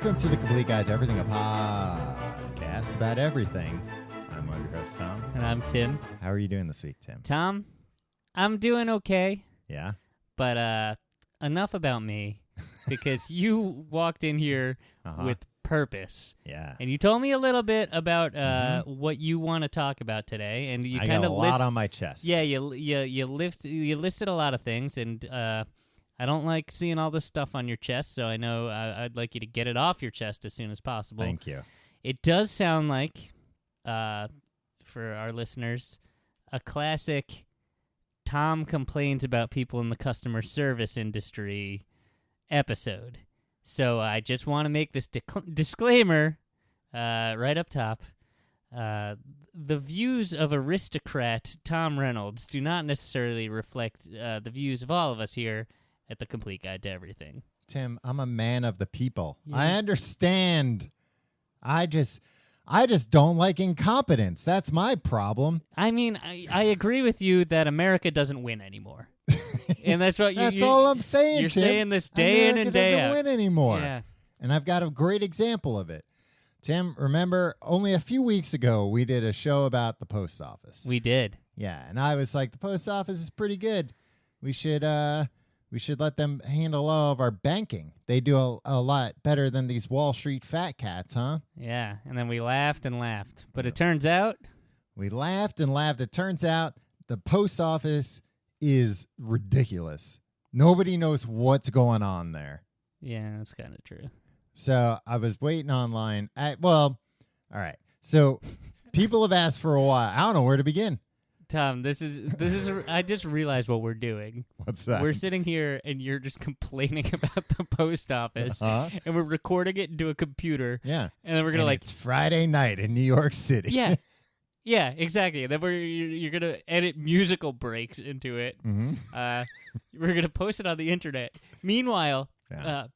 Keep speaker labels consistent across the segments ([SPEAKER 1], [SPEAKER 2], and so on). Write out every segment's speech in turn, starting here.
[SPEAKER 1] Welcome to the Complete Guide to Everything, a podcast about everything. I'm one of your hosts, Tom.
[SPEAKER 2] And I'm Tim.
[SPEAKER 1] How are you doing this week, Tim?
[SPEAKER 2] Tom, I'm doing okay.
[SPEAKER 1] Yeah?
[SPEAKER 2] But enough about me, because you walked in here with purpose.
[SPEAKER 1] Yeah.
[SPEAKER 2] And you told me a little bit about what you want to talk about today, and you
[SPEAKER 1] I
[SPEAKER 2] kind
[SPEAKER 1] got
[SPEAKER 2] of
[SPEAKER 1] a lot on my chest.
[SPEAKER 2] Yeah, you listed a lot of things, and I don't like seeing all this stuff on your chest, so I know I'd like you to get it off your chest as soon as possible.
[SPEAKER 1] Thank you.
[SPEAKER 2] It does sound like, for our listeners, a classic Tom complains about people in the customer service industry episode. So I just want to make this disclaimer right up top. The views of aristocrat Tom Reynolds do not necessarily reflect the views of all of us here at the Complete Guide to Everything.
[SPEAKER 1] Tim, I'm a man of the people.
[SPEAKER 2] Yeah.
[SPEAKER 1] I understand. I just don't like incompetence. That's my problem.
[SPEAKER 2] I mean, I agree with you that America doesn't win anymore. And that's what
[SPEAKER 1] That's all I'm saying,
[SPEAKER 2] you're
[SPEAKER 1] Tim.
[SPEAKER 2] saying this day in and day
[SPEAKER 1] America
[SPEAKER 2] out.
[SPEAKER 1] doesn't win anymore.
[SPEAKER 2] Yeah.
[SPEAKER 1] And I've got a great example of it. Tim, remember only a few weeks ago we did a show about the post office.
[SPEAKER 2] We did.
[SPEAKER 1] Yeah, and I was like, the post office is pretty good. We should let them handle all of our banking. They do a lot better than these Wall Street fat cats, huh?
[SPEAKER 2] Yeah, and then we laughed and laughed. But it turns out...
[SPEAKER 1] We laughed and laughed. It turns out the post office is ridiculous. Nobody knows what's going on there.
[SPEAKER 2] Yeah, that's kind of true.
[SPEAKER 1] So I was waiting online. All right. So people have asked for a while. I don't know where to begin.
[SPEAKER 2] Tom, this is. I just realized what we're doing.
[SPEAKER 1] What's that?
[SPEAKER 2] We're sitting here and you're just complaining about the post office, and we're recording it into a computer.
[SPEAKER 1] Yeah,
[SPEAKER 2] and then we're gonna
[SPEAKER 1] it's Friday night in New York City.
[SPEAKER 2] Yeah, yeah, exactly. And then you're gonna edit musical breaks into it.
[SPEAKER 1] Mm-hmm.
[SPEAKER 2] We're gonna post it on the internet. Meanwhile,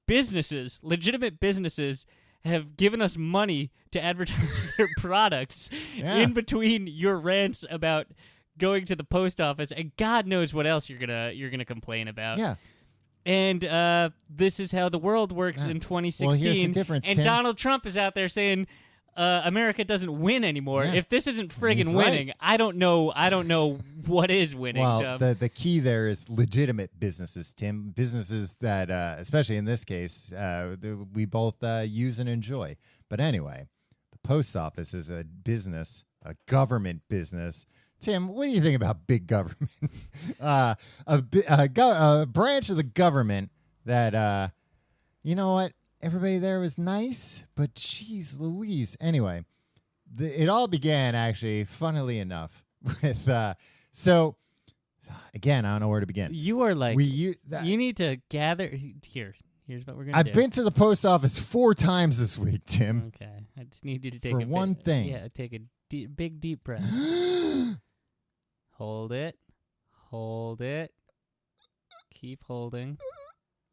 [SPEAKER 2] businesses, legitimate businesses, have given us money to advertise their products in between your rants about going to the post office, and God knows what else you're gonna complain about.
[SPEAKER 1] Yeah.
[SPEAKER 2] And this is how the world works in 2016.
[SPEAKER 1] Well, here's the difference,
[SPEAKER 2] and
[SPEAKER 1] Tim.
[SPEAKER 2] Donald Trump is out there saying America doesn't win anymore.
[SPEAKER 1] Yeah.
[SPEAKER 2] If this isn't friggin'
[SPEAKER 1] He's
[SPEAKER 2] winning,
[SPEAKER 1] right.
[SPEAKER 2] I don't know what is winning.
[SPEAKER 1] Well, the key there is legitimate businesses, Tim. Businesses that, especially in this case, we both use and enjoy. But anyway, the post office is a business, a government business. Tim, what do you think about big government? A branch of the government that, you know what? Everybody there was nice, but geez Louise. Anyway, it all began, actually, funnily enough, with, so, again, I don't know where to begin.
[SPEAKER 2] You are like, you need to gather, here's what we're going to do.
[SPEAKER 1] I've been to the post office 4 times this week, Tim.
[SPEAKER 2] Okay, I just need you to take
[SPEAKER 1] For one thing.
[SPEAKER 2] Yeah, take a big, deep breath. Hold it. Keep holding.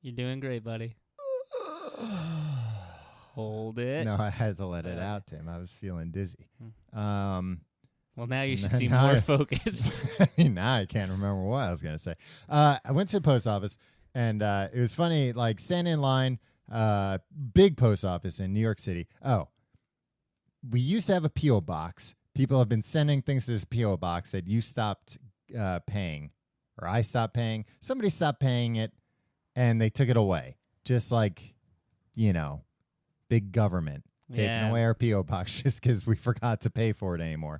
[SPEAKER 2] You're doing great, buddy. Hold it.
[SPEAKER 1] No, I had to let it out, Tim. I was feeling dizzy.
[SPEAKER 2] Well, now you should seem
[SPEAKER 1] now
[SPEAKER 2] more focused.
[SPEAKER 1] Now I can't remember what I was going to say. I went to the post office, and it was funny, like, standing in line, big post office in New York City. Oh, we used to have a P.O. box. People have been sending things to this P.O. box that you stopped paying, or I stopped paying. Somebody stopped paying it, and they took it away. Just like, big government taking away our P.O. box just because we forgot to pay for it anymore.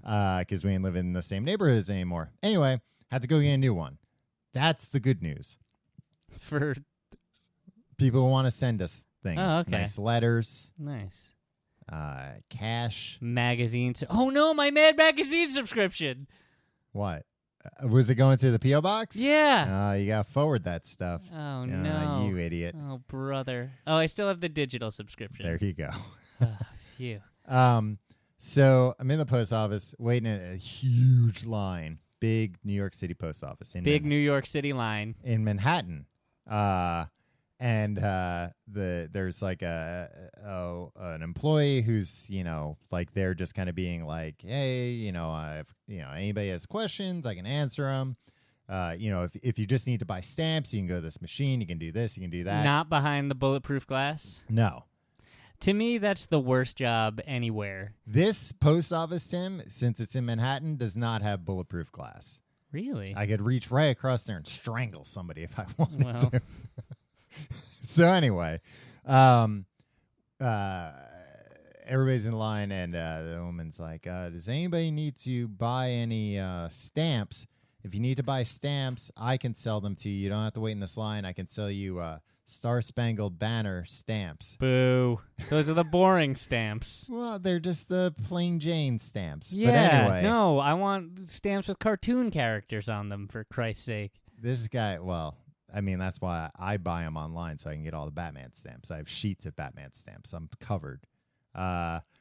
[SPEAKER 1] Because we ain't living in the same neighborhoods anymore. Anyway, had to go get a new one. That's the good news.
[SPEAKER 2] For
[SPEAKER 1] people who want to send us things.
[SPEAKER 2] Oh, okay.
[SPEAKER 1] Nice letters.
[SPEAKER 2] Nice.
[SPEAKER 1] Cash.
[SPEAKER 2] Magazines. Oh, no, my Mad Magazine subscription.
[SPEAKER 1] What? Was it going to the P.O. box?
[SPEAKER 2] Yeah.
[SPEAKER 1] You got to forward that stuff.
[SPEAKER 2] Oh, no.
[SPEAKER 1] You idiot.
[SPEAKER 2] Oh, brother. Oh, I still have the digital subscription.
[SPEAKER 1] There you go.
[SPEAKER 2] Phew.
[SPEAKER 1] So I'm in the post office waiting in a huge line. Big New York City post office.
[SPEAKER 2] New York City line.
[SPEAKER 1] In Manhattan. And there's like an employee who's, like they're just kind of being like, hey, if anybody has questions, I can answer them. If you just need to buy stamps, you can go to this machine, you can do this, you can do that.
[SPEAKER 2] Not behind the bulletproof glass?
[SPEAKER 1] No.
[SPEAKER 2] To me, that's the worst job anywhere.
[SPEAKER 1] This post office, Tim, since it's in Manhattan, does not have bulletproof glass.
[SPEAKER 2] Really?
[SPEAKER 1] I could reach right across there and strangle somebody if I wanted
[SPEAKER 2] Well.
[SPEAKER 1] to. So anyway, everybody's in line, and the woman's like, does anybody need to buy any stamps? If you need to buy stamps, I can sell them to you. You don't have to wait in this line. I can sell you Star-Spangled Banner stamps.
[SPEAKER 2] Boo. Those are the boring stamps.
[SPEAKER 1] Well, they're just the plain Jane stamps.
[SPEAKER 2] Yeah,
[SPEAKER 1] but anyway,
[SPEAKER 2] no, I want stamps with cartoon characters on them, for Christ's sake.
[SPEAKER 1] this guy, well, I mean, that's why I buy them online so I can get all the Batman stamps. I have sheets of Batman stamps. I'm covered.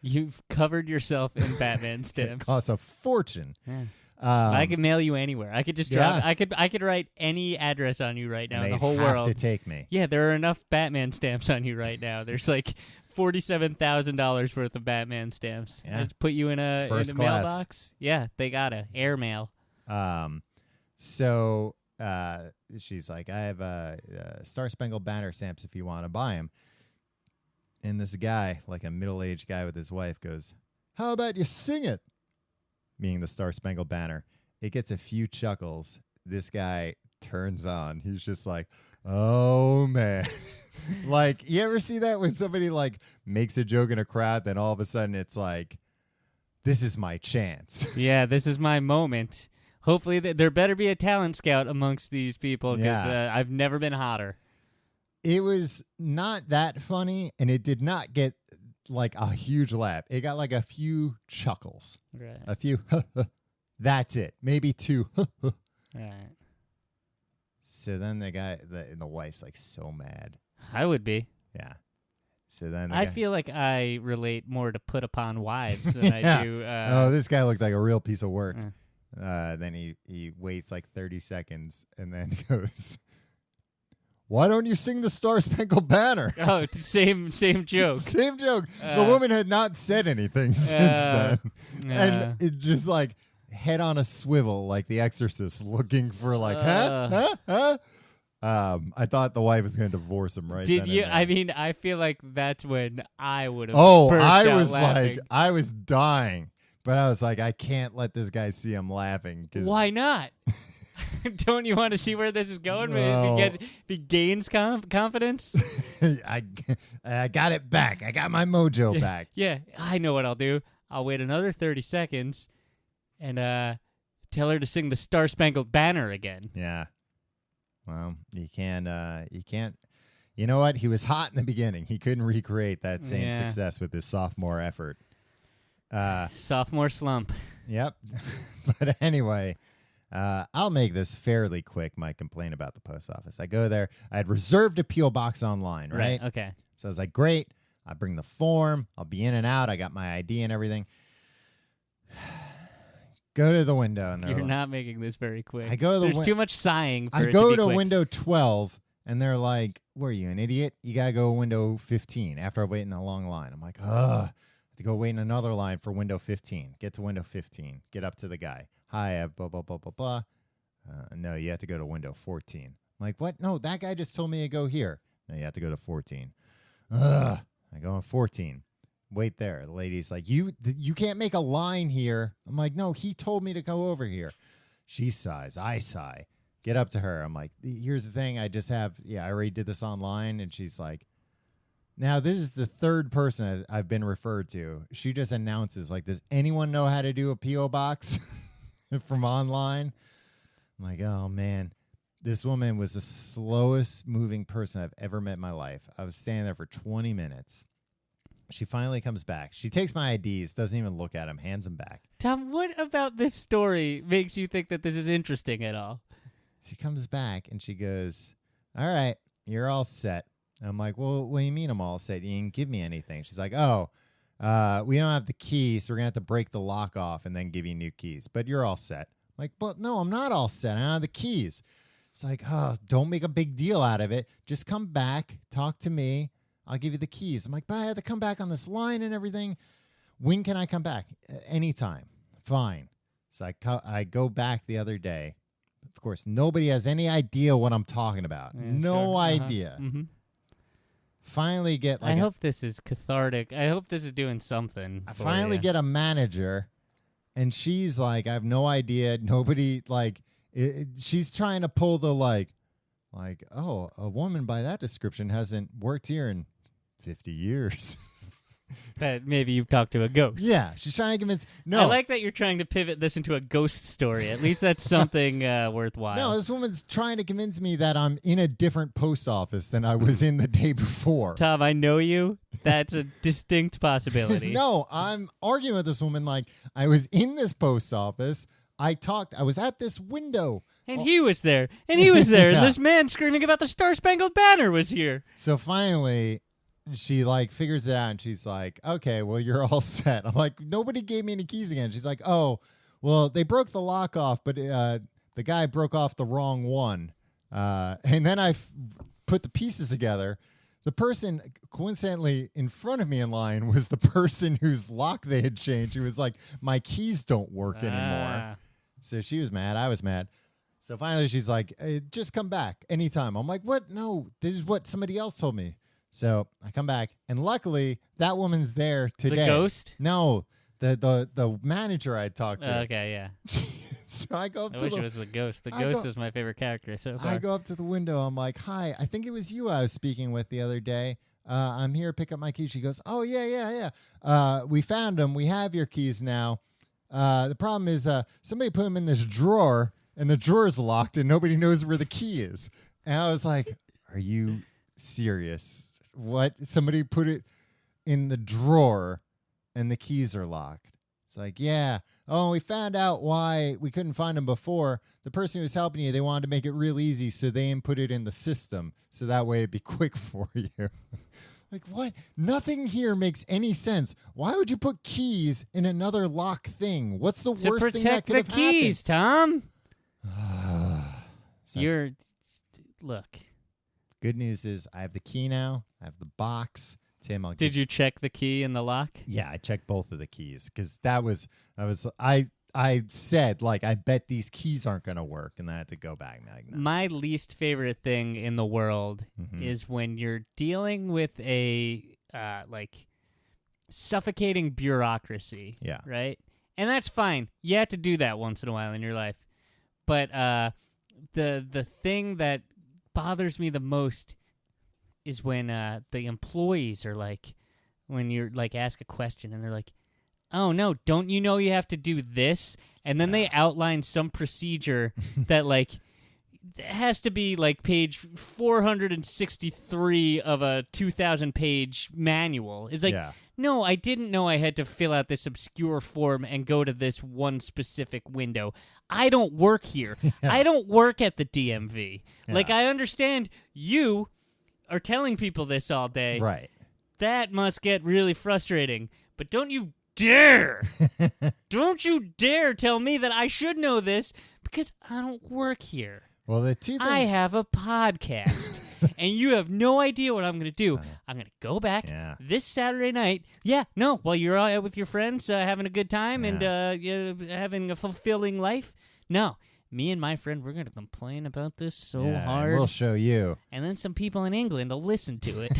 [SPEAKER 2] You've covered yourself in Batman
[SPEAKER 1] It
[SPEAKER 2] stamps.
[SPEAKER 1] costs a fortune.
[SPEAKER 2] Yeah. I could mail you anywhere. I could just drop.
[SPEAKER 1] Yeah.
[SPEAKER 2] I could write any address on you right now in the whole
[SPEAKER 1] have
[SPEAKER 2] world.
[SPEAKER 1] to take me.
[SPEAKER 2] Yeah, there are enough Batman stamps on you right now. There's like $47,000 worth of Batman stamps.
[SPEAKER 1] Yeah.
[SPEAKER 2] Let's put you in a
[SPEAKER 1] First class.
[SPEAKER 2] mailbox. Yeah, they gotta airmail.
[SPEAKER 1] So she's like, I have Star-Spangled Banner stamps if you want to buy them. And this guy, like a middle-aged guy with his wife, goes, how about you sing it? Meaning the Star-Spangled Banner. It gets a few chuckles. This guy turns on. He's just like, oh, man. Like, you ever see that when somebody, like, makes a joke in a crowd, then all of a sudden it's like, this is my chance.
[SPEAKER 2] Yeah, this is my moment. Hopefully, there better be a talent scout amongst these people because I've never been hotter.
[SPEAKER 1] It was not that funny, and it did not get like a huge laugh. It got like a few chuckles.
[SPEAKER 2] Right.
[SPEAKER 1] A few. That's it. Maybe two.
[SPEAKER 2] Right.
[SPEAKER 1] So then the wife's like so mad.
[SPEAKER 2] I would be.
[SPEAKER 1] Yeah. So then
[SPEAKER 2] I feel like I relate more to put upon wives than I do.
[SPEAKER 1] Oh, this guy looked like a real piece of work.
[SPEAKER 2] Uh.
[SPEAKER 1] Then he waits like 30 seconds and then goes, why don't you sing the Star-Spangled Banner?
[SPEAKER 2] Oh, same joke.
[SPEAKER 1] Same joke. The woman had not said anything since then. And it just like head on a swivel like The Exorcist looking for like, huh? I thought the wife was going to divorce him right
[SPEAKER 2] Did
[SPEAKER 1] then
[SPEAKER 2] you?
[SPEAKER 1] and there.
[SPEAKER 2] I mean, I feel like that's when I would have.
[SPEAKER 1] Oh,
[SPEAKER 2] burst
[SPEAKER 1] I
[SPEAKER 2] out
[SPEAKER 1] was
[SPEAKER 2] laughing.
[SPEAKER 1] like, I was dying. But I was like, I can't let this guy see I'm laughing.
[SPEAKER 2] Why not? Don't you want to see where this is going?
[SPEAKER 1] No.
[SPEAKER 2] If he gains confidence?
[SPEAKER 1] I got it back. I got my mojo back.
[SPEAKER 2] Yeah, I know what I'll do. I'll wait another 30 seconds and tell her to sing the Star-Spangled Banner again.
[SPEAKER 1] Yeah. Well, you can't. You know what? He was hot in the beginning. He couldn't recreate that same success with his sophomore effort.
[SPEAKER 2] Sophomore slump.
[SPEAKER 1] Yep. But anyway, I'll make this fairly quick, my complaint about the post office. I go there. I had reserved a P.O. box online, right?
[SPEAKER 2] Okay.
[SPEAKER 1] So I was like, great. I bring the form. I'll be in and out. I got my ID and everything. Go to the window. And
[SPEAKER 2] You're not making this very quick.
[SPEAKER 1] I go to the
[SPEAKER 2] There's too much sighing for
[SPEAKER 1] I
[SPEAKER 2] it
[SPEAKER 1] go
[SPEAKER 2] to be
[SPEAKER 1] to
[SPEAKER 2] quick.
[SPEAKER 1] window 12, and they're like, what are you, an idiot? You got to go window 15 after I wait in a long line. I'm like, ugh. I have to go wait in another line for window 15. Get to window 15. Get up to the guy. Hi, I have blah, blah, blah, blah, blah. No, you have to go to window 14. I'm like, what? No, that guy just told me to go here. No, you have to go to 14. Ugh. I go on 14. Wait there. The lady's like, you can't make a line here. I'm like, no, he told me to go over here. She sighs. I sigh. Get up to her. I'm like, here's the thing. I already did this online. And she's like, now this is the third person I've been referred to. She just announces, like, does anyone know how to do a P.O. box from online? I'm like, oh, man. This woman was the slowest moving person I've ever met in my life. I was standing there for 20 minutes. She finally comes back. She takes my IDs, doesn't even look at them, hands them back.
[SPEAKER 2] Tom, what about this story makes you think that this is interesting at all?
[SPEAKER 1] She comes back and she goes, all right, you're all set. I'm like, well, what do you mean I'm all set? You didn't give me anything. She's like, oh, we don't have the keys, so we're going to have to break the lock off and then give you new keys. But you're all set. I'm like, but no, I'm not all set. I don't have the keys. It's like, oh, don't make a big deal out of it. Just come back, talk to me. I'll give you the keys. I'm like, but I have to come back on this line and everything. When can I come back? Anytime. Fine. So I go back the other day. Of course, nobody has any idea what I'm talking about.
[SPEAKER 2] Yeah,
[SPEAKER 1] no
[SPEAKER 2] sure.
[SPEAKER 1] idea.
[SPEAKER 2] Mm-hmm.
[SPEAKER 1] finally get like
[SPEAKER 2] I hope this is cathartic. I hope this is doing something.
[SPEAKER 1] I
[SPEAKER 2] for
[SPEAKER 1] finally
[SPEAKER 2] you.
[SPEAKER 1] get a manager, and she's like, I have no idea. Nobody like. She's trying to pull the like, oh, a woman by that description hasn't worked here in 50 years.
[SPEAKER 2] that maybe you've talked to a ghost.
[SPEAKER 1] Yeah, she's trying to convince. No,
[SPEAKER 2] I like that you're trying to pivot this into a ghost story. At least that's something worthwhile.
[SPEAKER 1] no, this woman's trying to convince me that I'm in a different post office than I was in the day before.
[SPEAKER 2] Tom, I know you. That's a distinct possibility.
[SPEAKER 1] No, I'm arguing with this woman like I was in this post office. I was at this window.
[SPEAKER 2] And he was there. And he was there.
[SPEAKER 1] Yeah.
[SPEAKER 2] And this man screaming about the Star-Spangled Banner was here.
[SPEAKER 1] So finally, she like figures it out and she's like, okay, well, you're all set. I'm like, nobody gave me any keys again. She's like, oh, well, they broke the lock off, but the guy broke off the wrong one. And then I put the pieces together. The person coincidentally in front of me in line was the person whose lock they had changed. He was like, my keys don't work anymore. So she was mad. I was mad. So finally she's like, hey, just come back anytime. I'm like, what? No, this is what somebody else told me. So I come back, and luckily that woman's there today.
[SPEAKER 2] The ghost?
[SPEAKER 1] No, the manager I talked to.
[SPEAKER 2] Okay, yeah.
[SPEAKER 1] So I go up
[SPEAKER 2] I
[SPEAKER 1] to
[SPEAKER 2] wish
[SPEAKER 1] the
[SPEAKER 2] it was the ghost. The
[SPEAKER 1] I
[SPEAKER 2] ghost
[SPEAKER 1] go-
[SPEAKER 2] is my favorite character so far.
[SPEAKER 1] I go up to the window. I'm like, hi, I think it was you I was speaking with the other day. I'm here to pick up my keys. She goes, oh, yeah. We found them. We have your keys now. The problem is somebody put them in this drawer, and the drawer is locked, and nobody knows where the key is. And I was like, are you serious? What? Somebody put it in the drawer, and the keys are locked. It's like, yeah. Oh, we found out why we couldn't find them before. The person who was helping you, they wanted to make it real easy, so they input it in the system, so that way it'd be quick for you. Like, what? Nothing here makes any sense. Why would you put keys in another lock thing? What's the
[SPEAKER 2] to
[SPEAKER 1] worst thing that
[SPEAKER 2] protect
[SPEAKER 1] could
[SPEAKER 2] the
[SPEAKER 1] have
[SPEAKER 2] keys, Tom.
[SPEAKER 1] happened? So,
[SPEAKER 2] Look.
[SPEAKER 1] good news is I have the key now. I have the box. Tim, I'll
[SPEAKER 2] Did you check the key in the lock?
[SPEAKER 1] Yeah, I checked both of the keys because I said, like, I bet these keys aren't going to work, and I had to go back. Like, no.
[SPEAKER 2] My least favorite thing in the world is when you're dealing with a suffocating bureaucracy.
[SPEAKER 1] Yeah.
[SPEAKER 2] Right? And that's fine. You have to do that once in a while in your life. But the thing that bothers me the most is when the employees are like, when you're like, ask a question and they're like, oh no, don't you know you have to do this? And then they outline some procedure that like has to be like page 463 of a 2,000-page manual. It's like, no, I didn't know I had to fill out this obscure form and go to this one specific window. I don't work here. I don't work at the DMV. Like, I understand you are telling people this all day.
[SPEAKER 1] Right.
[SPEAKER 2] That must get really frustrating. But don't you dare tell me that I should know this because I don't work here.
[SPEAKER 1] Well, the two things
[SPEAKER 2] I have a podcast, and you have no idea what I'm going to do. I'm going to go back this Saturday night. While you're out with your friends having a good time and having a fulfilling life. No, me and my friend, we're going to complain about this so hard.
[SPEAKER 1] We'll show you.
[SPEAKER 2] And then some people in England will listen to it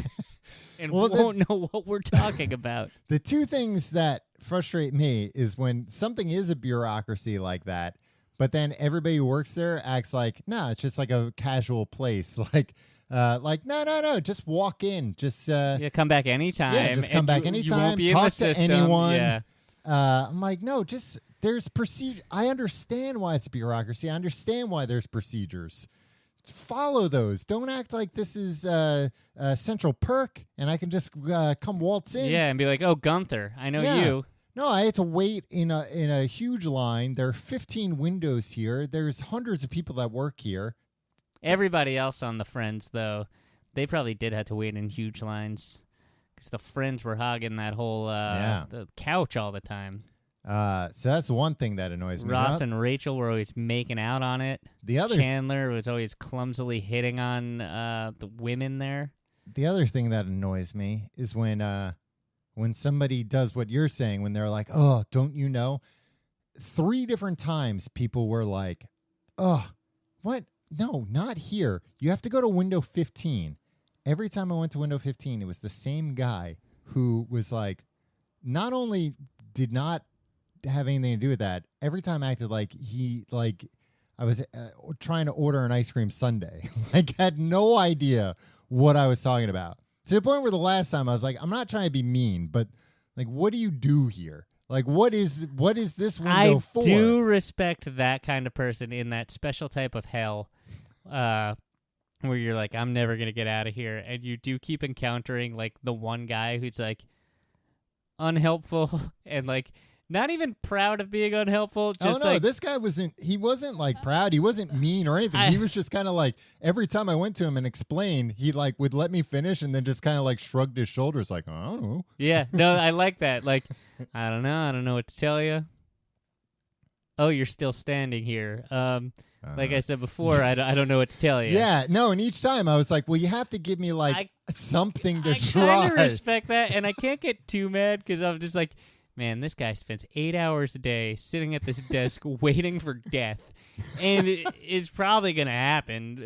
[SPEAKER 2] and won't know what we're talking about.
[SPEAKER 1] The two things that frustrate me is when something is a bureaucracy like that, but then everybody who works there acts like, no, it's just like a casual place. No, just walk in. Just
[SPEAKER 2] come back anytime.
[SPEAKER 1] Yeah, just come back anytime.
[SPEAKER 2] You won't be
[SPEAKER 1] talk
[SPEAKER 2] in the
[SPEAKER 1] to
[SPEAKER 2] system.
[SPEAKER 1] anyone.
[SPEAKER 2] Yeah.
[SPEAKER 1] I'm like, no, just there's procedure. I understand why it's bureaucracy. I understand why there's procedures. Follow those. Don't act like this is Central Perk and I can just come waltz in.
[SPEAKER 2] Yeah, and be like, oh, Gunther, I know you.
[SPEAKER 1] No, I had to wait in a huge line. There are 15 windows here. There's hundreds of people that work here.
[SPEAKER 2] Everybody else on the Friends, though, they probably did have to wait in huge lines because the Friends were hogging that whole the couch all the time.
[SPEAKER 1] So that's one thing that annoys me.
[SPEAKER 2] Ross and Rachel were always making out on it.
[SPEAKER 1] The other
[SPEAKER 2] Chandler was always clumsily hitting on the women there.
[SPEAKER 1] The other thing that annoys me is when somebody does what you're saying, when they're like, oh, don't you know? 3 different times people were like, oh, what? No, not here. You have to go to window 15. every time I went to window 15, it was the same guy who was like, not only did not have anything to do with that, every time acted like I was trying to order an ice cream sundae. Like, had no idea what I was talking about. To the point where the last time I was like, I'm not trying to be mean, but like, what do you do here? Like, what is this window for?
[SPEAKER 2] I do respect that kind of person in that special type of hell where you're like, I'm never going to get out of here. And you do keep encountering, like, the one guy who's, like, unhelpful and, like, not even proud of being unhelpful. Just
[SPEAKER 1] this guy he wasn't like proud. He wasn't mean or anything. He was just kind of like, every time I went to him and explained, he like would let me finish and then just kind of like shrugged his shoulders like, I don't know.
[SPEAKER 2] Yeah, no, I like that. Like, I don't know what to tell you. Oh, you're still standing here. Like I said before, I don't know what to tell you.
[SPEAKER 1] Yeah, no, and each time I was like, well, you have to give me like something to try.
[SPEAKER 2] I kind of respect that, and I can't get too mad because I'm just like, man, this guy spends 8 hours a day sitting at this desk waiting for death, and it's probably going to happen.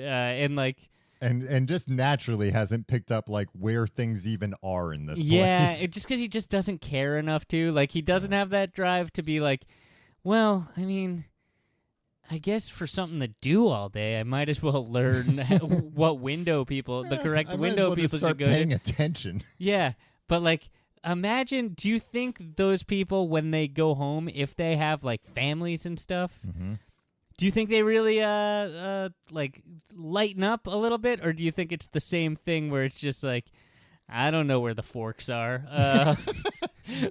[SPEAKER 2] And
[SPEAKER 1] just naturally hasn't picked up like where things even are in this place.
[SPEAKER 2] Yeah, just because he just doesn't care enough to. Like, he doesn't have that drive to be like, well, I mean, I guess for something to do all day, I might as well learn what window people, the correct window people should go to.
[SPEAKER 1] Paying attention.
[SPEAKER 2] Yeah, but like, imagine, do you think those people, when they go home, if they have, like, families and stuff, do you think they really, like, lighten up a little bit? Or do you think it's the same thing where it's just like, I don't know where the forks are.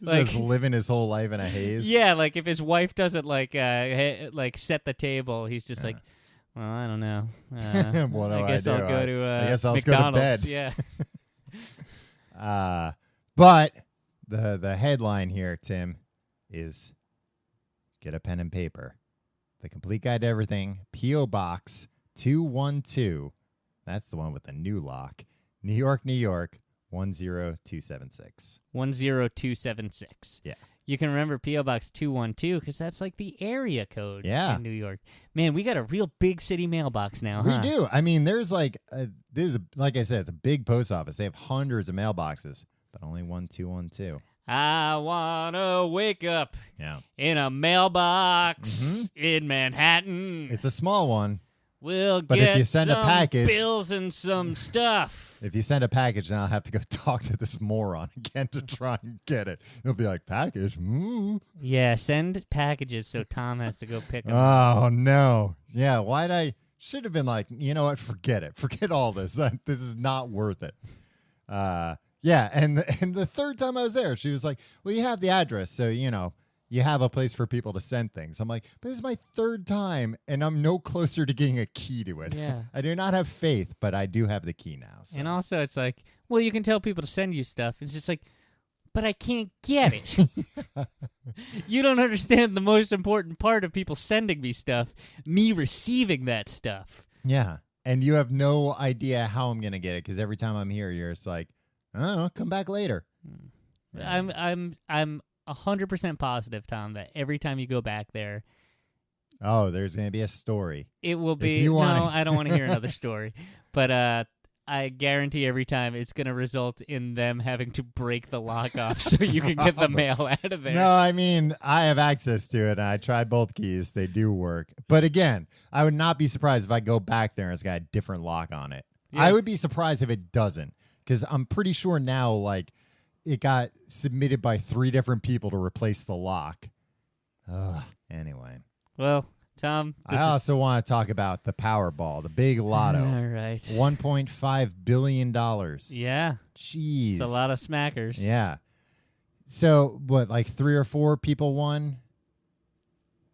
[SPEAKER 1] Like, just living his whole life in a haze?
[SPEAKER 2] Yeah, like, if his wife doesn't, like set the table, he's just like, well, I don't know.
[SPEAKER 1] What do
[SPEAKER 2] I guess I'll go to
[SPEAKER 1] I guess I'll
[SPEAKER 2] McDonald's.
[SPEAKER 1] Go to bed.
[SPEAKER 2] Yeah.
[SPEAKER 1] But the headline here, Tim, is get a pen and paper. The Complete Guide to Everything, P.O. Box 212. That's the one with the new lock. New York, New York, 10276.
[SPEAKER 2] 10276.
[SPEAKER 1] Yeah.
[SPEAKER 2] You can remember P.O. Box 212 because that's like the area code in New York. Man, we got a real big city mailbox now,
[SPEAKER 1] We do. I mean, there's like, like I said, it's a big post office. They have hundreds of mailboxes, but only 1212.
[SPEAKER 2] I want to wake up in a mailbox in Manhattan.
[SPEAKER 1] It's a small one.
[SPEAKER 2] We'll
[SPEAKER 1] but
[SPEAKER 2] get
[SPEAKER 1] if you send
[SPEAKER 2] some
[SPEAKER 1] a package,
[SPEAKER 2] bills and some stuff.
[SPEAKER 1] If you send a package, then I'll have to go talk to this moron again to try and get it. He'll be like, package?
[SPEAKER 2] Yeah, send packages so Tom has to go pick them.
[SPEAKER 1] Oh, no. Yeah, should have been like, you know what? Forget it. Forget all this. This is not worth it. Yeah, and the third time I was there, she was like, well, you have the address, so, you have a place for people to send things. I'm like, but this is my third time, and I'm no closer to getting a key to it.
[SPEAKER 2] Yeah.
[SPEAKER 1] I do not have faith, but I do have the key now. So.
[SPEAKER 2] And also, it's like, well, you can tell people to send you stuff. It's just like, but I can't get it. You don't understand the most important part of people sending me stuff, me receiving that stuff.
[SPEAKER 1] Yeah, and you have no idea how I'm going to get it, because every time I'm here, you're just like, oh, come back later.
[SPEAKER 2] I'm 100% positive, Tom, that every time you go back there,
[SPEAKER 1] there's going to be a story.
[SPEAKER 2] It will be. No, I don't want to hear another story. But I guarantee every time it's going to result in them having to break the lock off so you can get the mail out of there.
[SPEAKER 1] No, I mean, I have access to it. And I tried both keys. They do work. But again, I would not be surprised if I go back there and it's got a different lock on it. Yeah. I would be surprised if it doesn't, because I'm pretty sure now, like, it got submitted by 3 different people to replace the lock. Anyway.
[SPEAKER 2] Well, Tom,
[SPEAKER 1] I also want to talk about the Powerball, the big lotto.
[SPEAKER 2] All right.
[SPEAKER 1] $1.5 billion.
[SPEAKER 2] Yeah.
[SPEAKER 1] Jeez.
[SPEAKER 2] It's a lot of smackers.
[SPEAKER 1] Yeah. So, what, like 3 or 4 people won?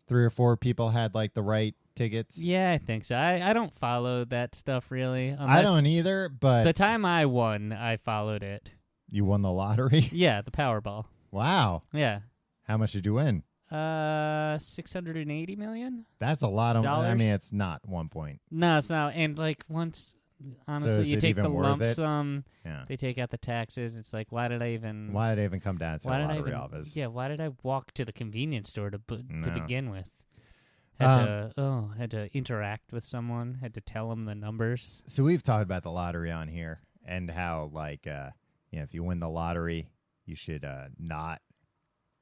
[SPEAKER 1] 3 or 4 people had, like, the right tickets?
[SPEAKER 2] Yeah, I think so. I don't follow that stuff, really.
[SPEAKER 1] I don't either, but...
[SPEAKER 2] The time I won, I followed it.
[SPEAKER 1] You won the lottery?
[SPEAKER 2] Yeah, the Powerball.
[SPEAKER 1] Wow.
[SPEAKER 2] Yeah.
[SPEAKER 1] How much did you win?
[SPEAKER 2] $680 million.
[SPEAKER 1] That's a lot of
[SPEAKER 2] dollars.
[SPEAKER 1] I mean, it's not 1 point.
[SPEAKER 2] No, it's not. And like once, honestly, you take the lump sum.
[SPEAKER 1] Yeah.
[SPEAKER 2] They take out the taxes. It's like, why did I even
[SPEAKER 1] come down to the lottery office?
[SPEAKER 2] Yeah, why did I walk to the convenience store to begin with? Had to interact with someone. Had to tell them the numbers.
[SPEAKER 1] So we've talked about the lottery on here. and how like if you win the lottery, you should not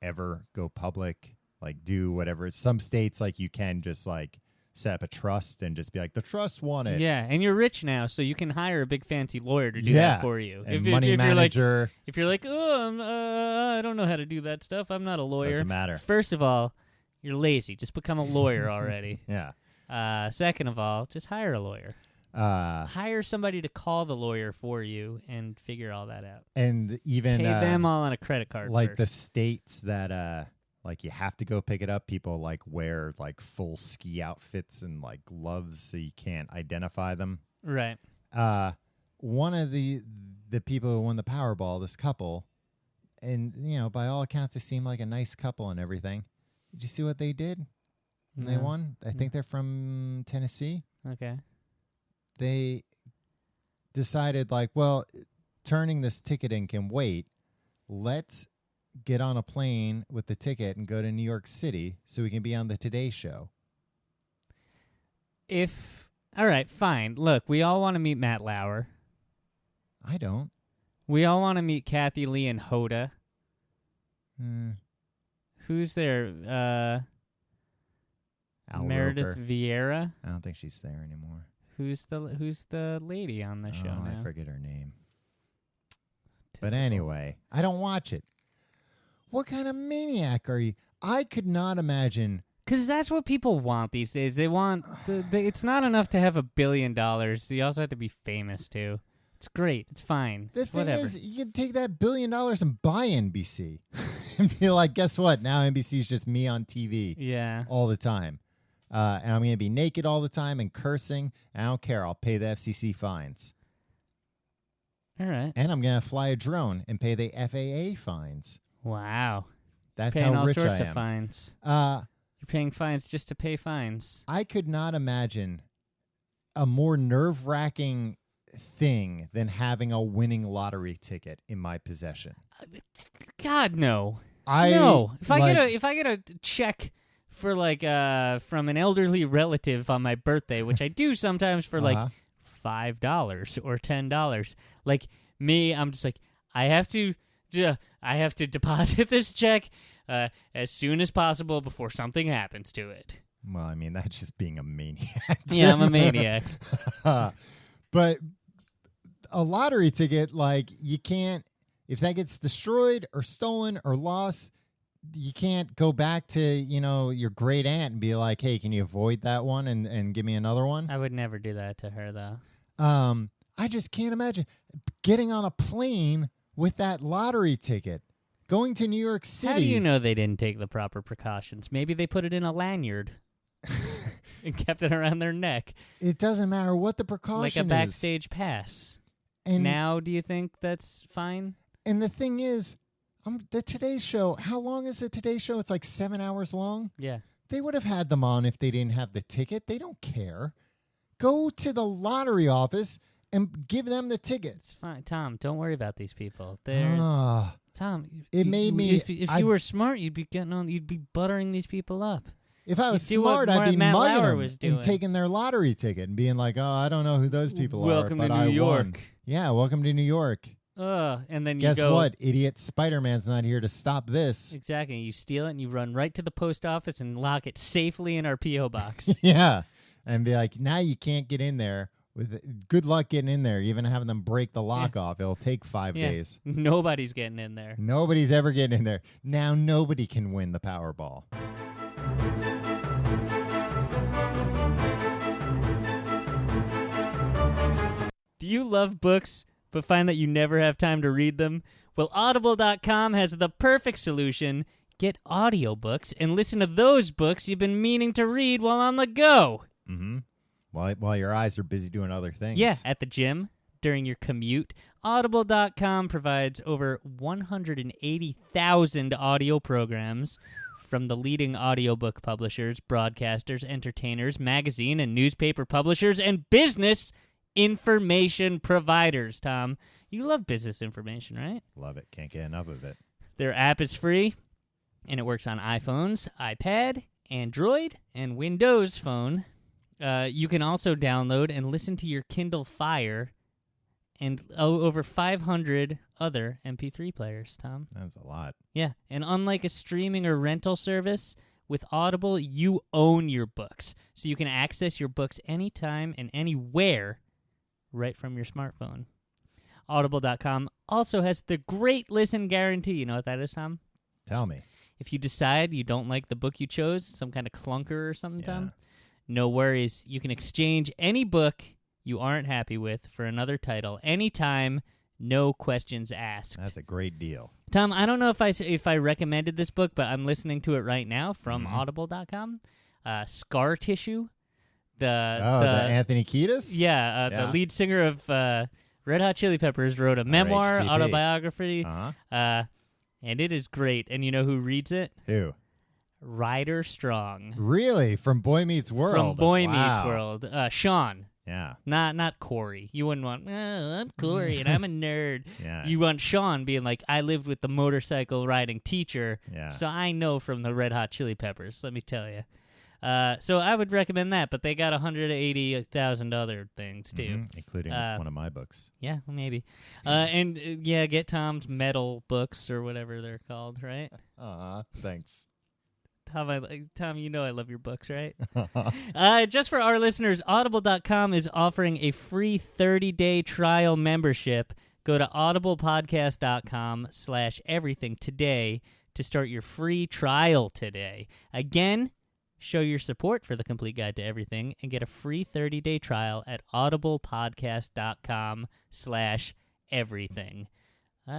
[SPEAKER 1] ever go public, like do whatever. Some states like you can just like set up a trust and just be like, the trust won it.
[SPEAKER 2] Yeah, and you're rich now, so you can hire a big fancy lawyer to do that for you.
[SPEAKER 1] And money manager.
[SPEAKER 2] If you're like, I don't know how to do that stuff, I'm not a lawyer.
[SPEAKER 1] Doesn't matter.
[SPEAKER 2] First of all, you're lazy. Just become a lawyer already.
[SPEAKER 1] Yeah.
[SPEAKER 2] Second of all, just hire a lawyer. Hire somebody to call the lawyer for you and figure all that out.
[SPEAKER 1] And even
[SPEAKER 2] pay them all on a credit card.
[SPEAKER 1] Like
[SPEAKER 2] first.
[SPEAKER 1] the states that like you have to go pick it up, people like wear like full ski outfits and like gloves so you can't identify them.
[SPEAKER 2] Right.
[SPEAKER 1] One of the people who won the Powerball, this couple, and by all accounts they seem like a nice couple and everything. Did you see what they did? No. They won. I think they're from Tennessee.
[SPEAKER 2] Okay.
[SPEAKER 1] They decided like, well, turning this ticket in can wait. Let's get on a plane with the ticket and go to New York City so we can be on the Today Show.
[SPEAKER 2] All right, fine. Look, we all want to meet Matt Lauer.
[SPEAKER 1] I don't.
[SPEAKER 2] We all want to meet Kathy Lee and Hoda. Who's there?
[SPEAKER 1] Al
[SPEAKER 2] Meredith
[SPEAKER 1] Roker.
[SPEAKER 2] Vieira.
[SPEAKER 1] I don't think she's there anymore.
[SPEAKER 2] Who's the lady on the show now?
[SPEAKER 1] I forget her name. But anyway, I don't watch it. What kind of maniac are you? I could not imagine.
[SPEAKER 2] Because that's what people want these days. They want... it's not enough to have $1 billion. You also have to be famous, too. It's great. It's fine.
[SPEAKER 1] The thing
[SPEAKER 2] whatever.
[SPEAKER 1] is, you can take that $1 billion and buy NBC. And be like, guess what? Now NBC's just me on TV all the time. And I'm going to be naked all the time and cursing. I don't care. I'll pay the FCC fines.
[SPEAKER 2] All right.
[SPEAKER 1] And I'm going to fly a drone and pay the FAA fines.
[SPEAKER 2] Wow.
[SPEAKER 1] That's
[SPEAKER 2] paying
[SPEAKER 1] how
[SPEAKER 2] all
[SPEAKER 1] rich
[SPEAKER 2] sorts
[SPEAKER 1] I am.
[SPEAKER 2] of fines. You're paying fines just to pay fines.
[SPEAKER 1] I could not imagine a more nerve-wracking thing than having a winning lottery ticket in my possession.
[SPEAKER 2] God, no. No. If I get a check for from an elderly relative on my birthday, which I do sometimes for $5 or $10, like me, I'm just like, I have to deposit this check as soon as possible before something happens to it.
[SPEAKER 1] Well, I mean, that's just being a maniac.
[SPEAKER 2] Yeah, I'm a maniac.
[SPEAKER 1] But a lottery ticket, like, you can't, if that gets destroyed or stolen or lost, you can't go back to, your great aunt and be like, hey, can you avoid that one and give me another one?
[SPEAKER 2] I would never do that to her, though.
[SPEAKER 1] I just can't imagine getting on a plane with that lottery ticket, going to New York City.
[SPEAKER 2] How do you know they didn't take the proper precautions? Maybe they put it in a lanyard and kept it around their neck.
[SPEAKER 1] It doesn't matter what the precaution is.
[SPEAKER 2] Like a backstage pass. And now, do you think that's fine?
[SPEAKER 1] And the thing is, the Today Show, how long is the Today Show? It's like 7 hours long?
[SPEAKER 2] Yeah.
[SPEAKER 1] They would have had them on if they didn't have the ticket. They don't care. Go to the lottery office and give them the ticket.
[SPEAKER 2] It's fine. Tom, don't worry about these people. They're... Tom,
[SPEAKER 1] it made me...
[SPEAKER 2] If you were smart, you'd be buttering these people up.
[SPEAKER 1] If I was smart, I'd be
[SPEAKER 2] Matt
[SPEAKER 1] mugging
[SPEAKER 2] Lauer
[SPEAKER 1] them
[SPEAKER 2] was doing.
[SPEAKER 1] and taking their lottery ticket and being like, I don't know who those people
[SPEAKER 2] Welcome
[SPEAKER 1] are,
[SPEAKER 2] to
[SPEAKER 1] but
[SPEAKER 2] New
[SPEAKER 1] I
[SPEAKER 2] York.
[SPEAKER 1] won. Yeah, welcome to New York.
[SPEAKER 2] And then you
[SPEAKER 1] Guess
[SPEAKER 2] go...
[SPEAKER 1] what? Idiot Spider-Man's not here to stop this.
[SPEAKER 2] Exactly. You steal it and you run right to the post office and lock it safely in our P.O. box.
[SPEAKER 1] Yeah. And be like, now you can't get in there. Good luck getting in there. Even having them break the lock off. It'll take 5 days.
[SPEAKER 2] Nobody's getting in there.
[SPEAKER 1] Nobody's ever getting in there. Now nobody can win the Powerball.
[SPEAKER 2] Do you love books but find that you never have time to read them? Well, Audible.com has the perfect solution. Get audiobooks and listen to those books you've been meaning to read while on the go.
[SPEAKER 1] Mm-hmm. While your eyes are busy doing other things.
[SPEAKER 2] Yeah, at the gym, during your commute. Audible.com provides over 180,000 audio programs from the leading audiobook publishers, broadcasters, entertainers, magazine and newspaper publishers, and business information providers, Tom. You love business information, right?
[SPEAKER 1] Love it. Can't get enough of it.
[SPEAKER 2] Their app is free, and it works on iPhones, iPad, Android, and Windows Phone. You can also download and listen to your Kindle Fire and over 500 other MP3 players, Tom.
[SPEAKER 1] That's a lot.
[SPEAKER 2] Yeah, and unlike a streaming or rental service, with Audible, you own your books. So you can access your books anytime and anywhere right from your smartphone. Audible.com also has the Great Listen Guarantee. You know what that is, Tom?
[SPEAKER 1] Tell me.
[SPEAKER 2] If you decide you don't like the book you chose, some kind of clunker or something,
[SPEAKER 1] Yeah.
[SPEAKER 2] Tom, no worries. You can exchange any book you aren't happy with for another title anytime, no questions asked.
[SPEAKER 1] That's a great deal.
[SPEAKER 2] Tom, I don't know if I recommended this book, but I'm listening to it right now from Audible.com. Scar Tissue. The
[SPEAKER 1] Anthony Kiedis?
[SPEAKER 2] Yeah, the lead singer of Red Hot Chili Peppers wrote a memoir,
[SPEAKER 1] RHCP.
[SPEAKER 2] autobiography,
[SPEAKER 1] Uh-huh.
[SPEAKER 2] and it is great. And you know who reads it?
[SPEAKER 1] Who?
[SPEAKER 2] Ryder Strong.
[SPEAKER 1] Really? From Boy Meets World?
[SPEAKER 2] From Boy Meets
[SPEAKER 1] Wow.
[SPEAKER 2] World. Sean.
[SPEAKER 1] Yeah.
[SPEAKER 2] Not Corey. You wouldn't want, I'm Corey and I'm a nerd.
[SPEAKER 1] Yeah.
[SPEAKER 2] You want Sean being like, I lived with the motorcycle riding teacher,
[SPEAKER 1] Yeah.
[SPEAKER 2] so I know from the Red Hot Chili Peppers, let me tell you. So I would recommend that, but they got 180,000 other things, too.
[SPEAKER 1] Mhm, including one of my books.
[SPEAKER 2] Yeah, maybe. And get Tom's metal books or whatever they're called, right?
[SPEAKER 1] Thanks.
[SPEAKER 2] Tom, you know I love your books, right? Just for our listeners, Audible.com is offering a free 30-day trial membership. Go to audiblepodcast.com/everything today to start your free trial today. Again, show your support for the Complete Guide to Everything and get a free 30-day trial at audiblepodcast.com/everything.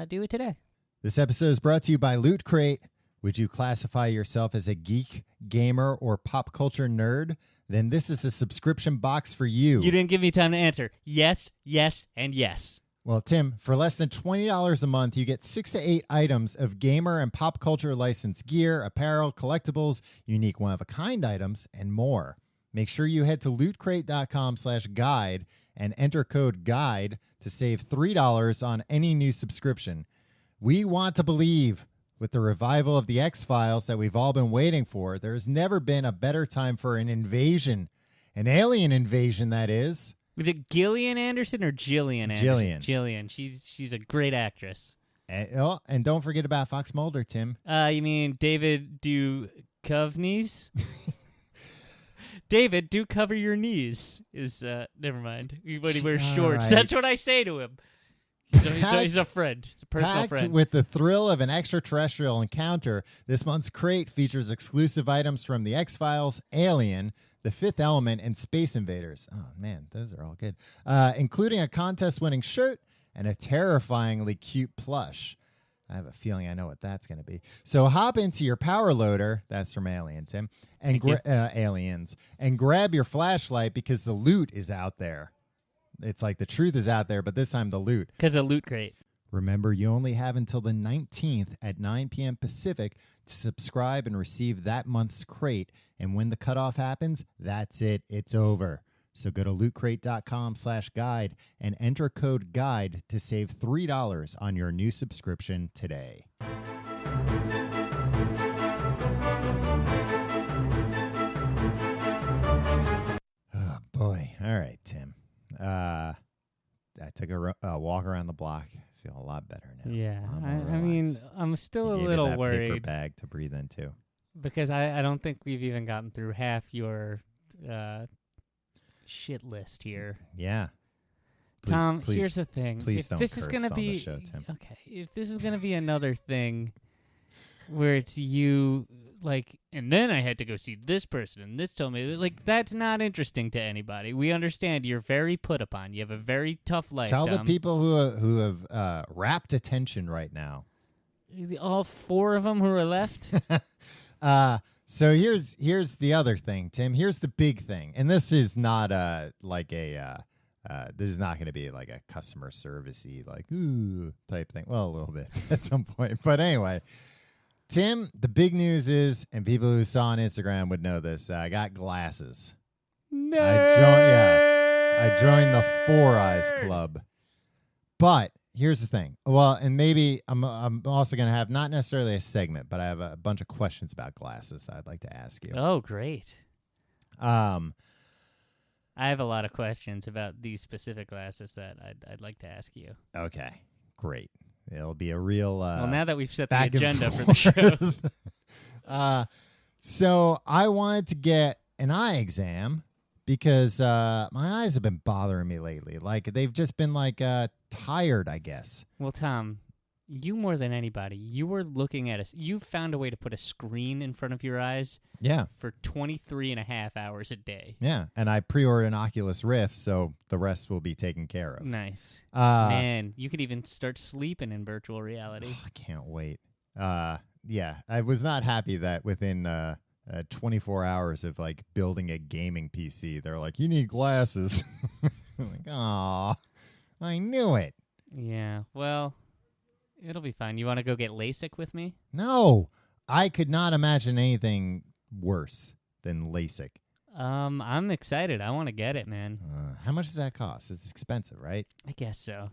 [SPEAKER 2] Do it today.
[SPEAKER 1] This episode is brought to you by Loot Crate. Would you classify yourself as a geek, gamer, or pop culture nerd? Then this is a subscription box for you.
[SPEAKER 2] You didn't give me time to answer. Yes, yes, and yes.
[SPEAKER 1] Well, Tim, for less than $20 a month, you get 6 to 8 items of gamer and pop culture licensed gear, apparel, collectibles, unique one-of-a-kind items, and more. Make sure you head to lootcrate.com/guide and enter code GUIDE to save $3 on any new subscription. We want to believe. With the revival of the X-Files that we've all been waiting for, there's never been a better time for an invasion. An alien invasion, that is.
[SPEAKER 2] Was it Gillian Anderson or Jillian Anderson?
[SPEAKER 1] Jillian.
[SPEAKER 2] Jillian. She's a great actress.
[SPEAKER 1] And don't forget about Fox Mulder, Tim.
[SPEAKER 2] You mean David Duchovny's? David, do cover your knees. Never mind. When he wears shorts.
[SPEAKER 1] Right.
[SPEAKER 2] That's what I say to him. He's a friend. He's a personal
[SPEAKER 1] Packed
[SPEAKER 2] friend.
[SPEAKER 1] with the thrill of an extraterrestrial encounter, this month's crate features exclusive items from The X-Files, Alien, The Fifth Element, and Space Invaders. Oh, man, those are all good. Including a contest-winning shirt and a terrifyingly cute plush. I have a feeling I know what that's going to be. So hop into your power loader, that's from Alien, Tim, and Aliens, and grab your flashlight because the loot is out there. It's like the truth is out there, but this time the loot.
[SPEAKER 2] Because of Loot Crate.
[SPEAKER 1] Remember, you only have until the 19th at 9 p.m. Pacific to subscribe and receive that month's crate. And when the cutoff happens, that's it. It's over. So go to lootcrate.com/guide and enter code GUIDE to save $3 on your new subscription today. Oh, boy. All right, Tim. I took a walk around the block. I feel a lot better now.
[SPEAKER 2] Yeah.
[SPEAKER 1] I'm
[SPEAKER 2] I mean, I'm still a
[SPEAKER 1] You gave me
[SPEAKER 2] little
[SPEAKER 1] that
[SPEAKER 2] worried.
[SPEAKER 1] paper bag to breathe into.
[SPEAKER 2] Because I don't think we've even gotten through half your shit list here.
[SPEAKER 1] Yeah.
[SPEAKER 2] Tom, here's the thing.
[SPEAKER 1] Please
[SPEAKER 2] if
[SPEAKER 1] don't
[SPEAKER 2] this is
[SPEAKER 1] curse
[SPEAKER 2] gonna
[SPEAKER 1] on
[SPEAKER 2] be
[SPEAKER 1] the show, Tim.
[SPEAKER 2] okay, if this is gonna be another thing where it's you like, and then I had to go see this person, and this told me like that's not interesting to anybody. We understand you're very put upon. You have a very tough life.
[SPEAKER 1] Tell
[SPEAKER 2] Tom.
[SPEAKER 1] the people who have rapt attention right now.
[SPEAKER 2] All 4 of them who are left.
[SPEAKER 1] So here's the other thing, Tim. Here's the big thing, and this is not this is not going to be like a customer servicey like ooh type thing. Well, a little bit at some point, but anyway, Tim. The big news is, and people who saw on Instagram would know this. I got glasses.
[SPEAKER 2] No.
[SPEAKER 1] I joined the 4 Eyes Club, but. Here's the thing. Well, and maybe I'm also going to have not necessarily a segment, but I have a bunch of questions about glasses that I'd like to ask you.
[SPEAKER 2] Oh, great. I have a lot of questions about these specific glasses that I'd like to ask you.
[SPEAKER 1] Okay, great. It'll be a real.
[SPEAKER 2] Well, now that we've set the
[SPEAKER 1] back and
[SPEAKER 2] agenda for the show,
[SPEAKER 1] so I wanted to get an eye exam because my eyes have been bothering me lately. Like they've just been like tired, I guess.
[SPEAKER 2] well, Tom, you more than anybody, you were looking at us. You found a way to put a screen in front of your eyes.
[SPEAKER 1] Yeah.
[SPEAKER 2] For 23 and a half hours a day.
[SPEAKER 1] Yeah, and I pre-ordered an Oculus Rift, so the rest will be taken care of.
[SPEAKER 2] Nice. Man, you could even start sleeping in virtual reality.
[SPEAKER 1] I can't wait. Yeah, I was not happy that within 24 hours of like building a gaming PC, they're like, you need glasses. I'm like, aw, I knew it.
[SPEAKER 2] Yeah, well, it'll be fine. You want to go get LASIK with me?
[SPEAKER 1] No, I could not imagine anything worse than LASIK.
[SPEAKER 2] I'm excited. I want to get it, man.
[SPEAKER 1] How much does that cost? It's expensive, right?
[SPEAKER 2] I guess so.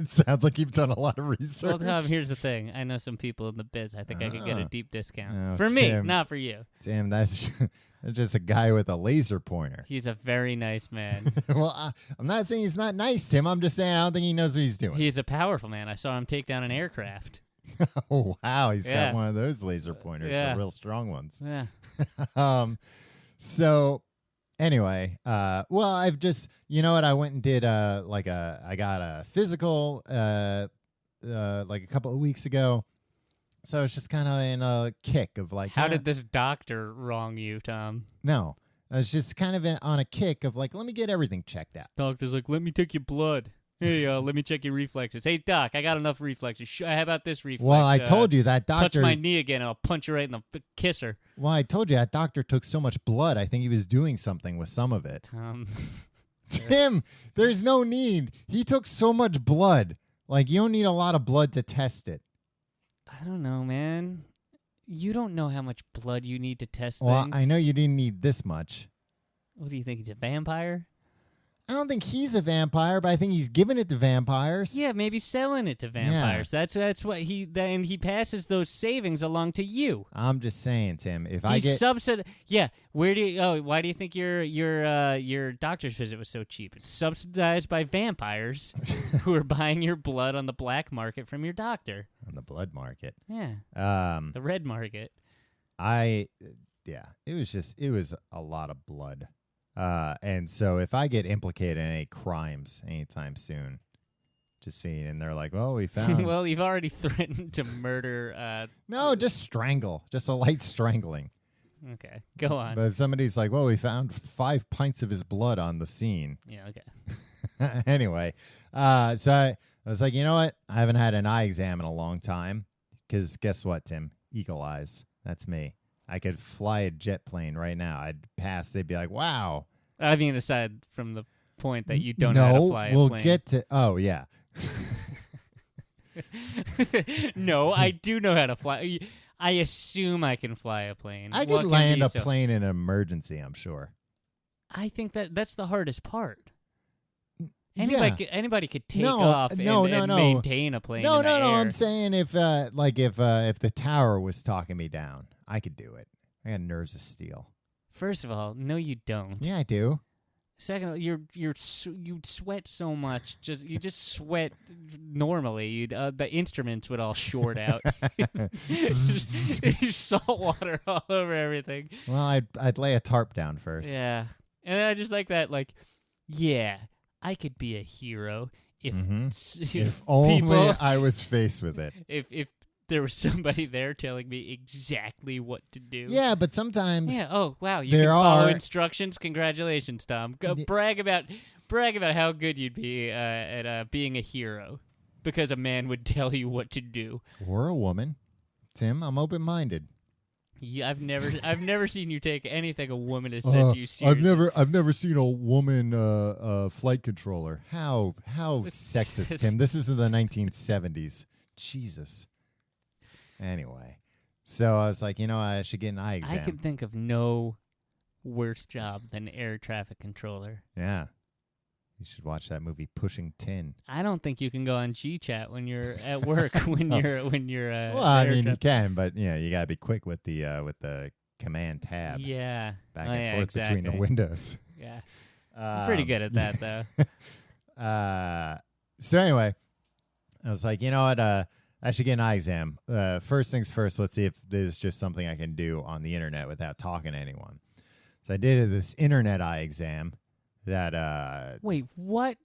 [SPEAKER 1] It sounds like you've done a lot of research.
[SPEAKER 2] Well, Tom, here's the thing. I know some people in the biz. I think I could get a deep discount.
[SPEAKER 1] Oh,
[SPEAKER 2] For me,
[SPEAKER 1] Tim.
[SPEAKER 2] not for you.
[SPEAKER 1] Damn, that's just a guy with a laser pointer.
[SPEAKER 2] He's a very nice man.
[SPEAKER 1] Well, I'm not saying he's not nice, Tim. I'm just saying I don't think he knows what he's doing.
[SPEAKER 2] He's a powerful man. I saw him take down an aircraft.
[SPEAKER 1] Oh, wow. He's
[SPEAKER 2] Yeah.
[SPEAKER 1] got one of those laser pointers,
[SPEAKER 2] Yeah.
[SPEAKER 1] the real strong ones.
[SPEAKER 2] Yeah.
[SPEAKER 1] So anyway, well, I've just, you know what? I went and did I got a physical like a couple of weeks ago. So it's just kind of in a kick of like,
[SPEAKER 2] How did this doctor wrong you, Tom?
[SPEAKER 1] No, I was just kind of on a kick of like, let me get everything checked out.
[SPEAKER 2] Doctor's like, let me take your blood. Hey, let me check your reflexes. Hey, Doc, I got enough reflexes. How about this reflex?
[SPEAKER 1] Well, I told you that
[SPEAKER 2] Touch
[SPEAKER 1] doctor.
[SPEAKER 2] my knee again, and I'll punch you right in the kisser.
[SPEAKER 1] Well, I told you that doctor took so much blood. I think he was doing something with some of it. Tim, there's no need. He took so much blood. Like, you don't need a lot of blood to test it.
[SPEAKER 2] I don't know, man. You don't know how much blood you need to test
[SPEAKER 1] Well,
[SPEAKER 2] things.
[SPEAKER 1] I know you didn't need this much.
[SPEAKER 2] What do you think? He's a vampire?
[SPEAKER 1] I don't think he's a vampire, but I think he's giving it to vampires.
[SPEAKER 2] Yeah, maybe selling it to vampires. That's what he passes those savings along to you.
[SPEAKER 1] I'm just saying, Tim. If
[SPEAKER 2] Why do you think your doctor's visit was so cheap? It's subsidized by vampires who are buying your blood on the black market from your doctor.
[SPEAKER 1] On the blood market.
[SPEAKER 2] Yeah. The red market.
[SPEAKER 1] It was a lot of blood. And so if I get implicated in any crimes anytime soon, just seeing, and they're like, well, we found.
[SPEAKER 2] Well, you've already threatened to murder.
[SPEAKER 1] No, just strangle. Just a light strangling.
[SPEAKER 2] Okay, go on.
[SPEAKER 1] But if somebody's like, well, we found 5 pints of his blood on the scene.
[SPEAKER 2] Yeah, okay.
[SPEAKER 1] Anyway, so I was like, you know what? I haven't had an eye exam in a long time. Because guess what, Tim? Eagle eyes. That's me. I could fly a jet plane right now. I'd pass. They'd be like, wow.
[SPEAKER 2] I mean, aside from the point that you don't know how to fly a plane.
[SPEAKER 1] We'll get to... Oh, yeah.
[SPEAKER 2] No, I do know how to fly. I assume I can fly a plane.
[SPEAKER 1] I could land a plane in an emergency, I'm sure.
[SPEAKER 2] I think that's the hardest part.
[SPEAKER 1] Yeah.
[SPEAKER 2] Anybody could take off and maintain a plane.
[SPEAKER 1] No.
[SPEAKER 2] Air.
[SPEAKER 1] I'm saying if the tower was talking me down, I could do it. I got nerves of steel.
[SPEAKER 2] First of all, no, you don't.
[SPEAKER 1] Yeah, I do.
[SPEAKER 2] Second, you sweat so much. You just sweat normally. The instruments would all short out. Salt water all over everything.
[SPEAKER 1] Well, I'd lay a tarp down first.
[SPEAKER 2] Yeah, and I just like that. Like, yeah, I could be a hero if
[SPEAKER 1] only
[SPEAKER 2] people,
[SPEAKER 1] I was faced with it.
[SPEAKER 2] If there was somebody there telling me exactly what to do.
[SPEAKER 1] Yeah, but sometimes.
[SPEAKER 2] Yeah. Oh wow, you can follow instructions. Congratulations, Tom. Go brag about how good you'd be at being a hero, because a man would tell you what to do.
[SPEAKER 1] Or a woman, Tim. I'm open-minded.
[SPEAKER 2] Yeah, I've never seen you take anything a woman has said to you seriously.
[SPEAKER 1] I've never seen a woman flight controller. How sexist, Tim. This is in the 1970s. Jesus. Anyway, so I was like, you know, I should get an eye exam.
[SPEAKER 2] I can think of no worse job than air traffic controller.
[SPEAKER 1] Yeah. You should watch that movie Pushing Tin.
[SPEAKER 2] I don't think you can go on GChat when you're at work when you're
[SPEAKER 1] well, I mean, you can, but yeah, you got to be quick with the command tab.
[SPEAKER 2] Yeah.
[SPEAKER 1] Back and forth between the windows.
[SPEAKER 2] Yeah. Pretty good at that, though.
[SPEAKER 1] So anyway, I was like, you know what? I should get an eye exam. First things first, let's see if this is just something I can do on the internet without talking to anyone. So I did this internet eye exam that
[SPEAKER 2] Wait, what?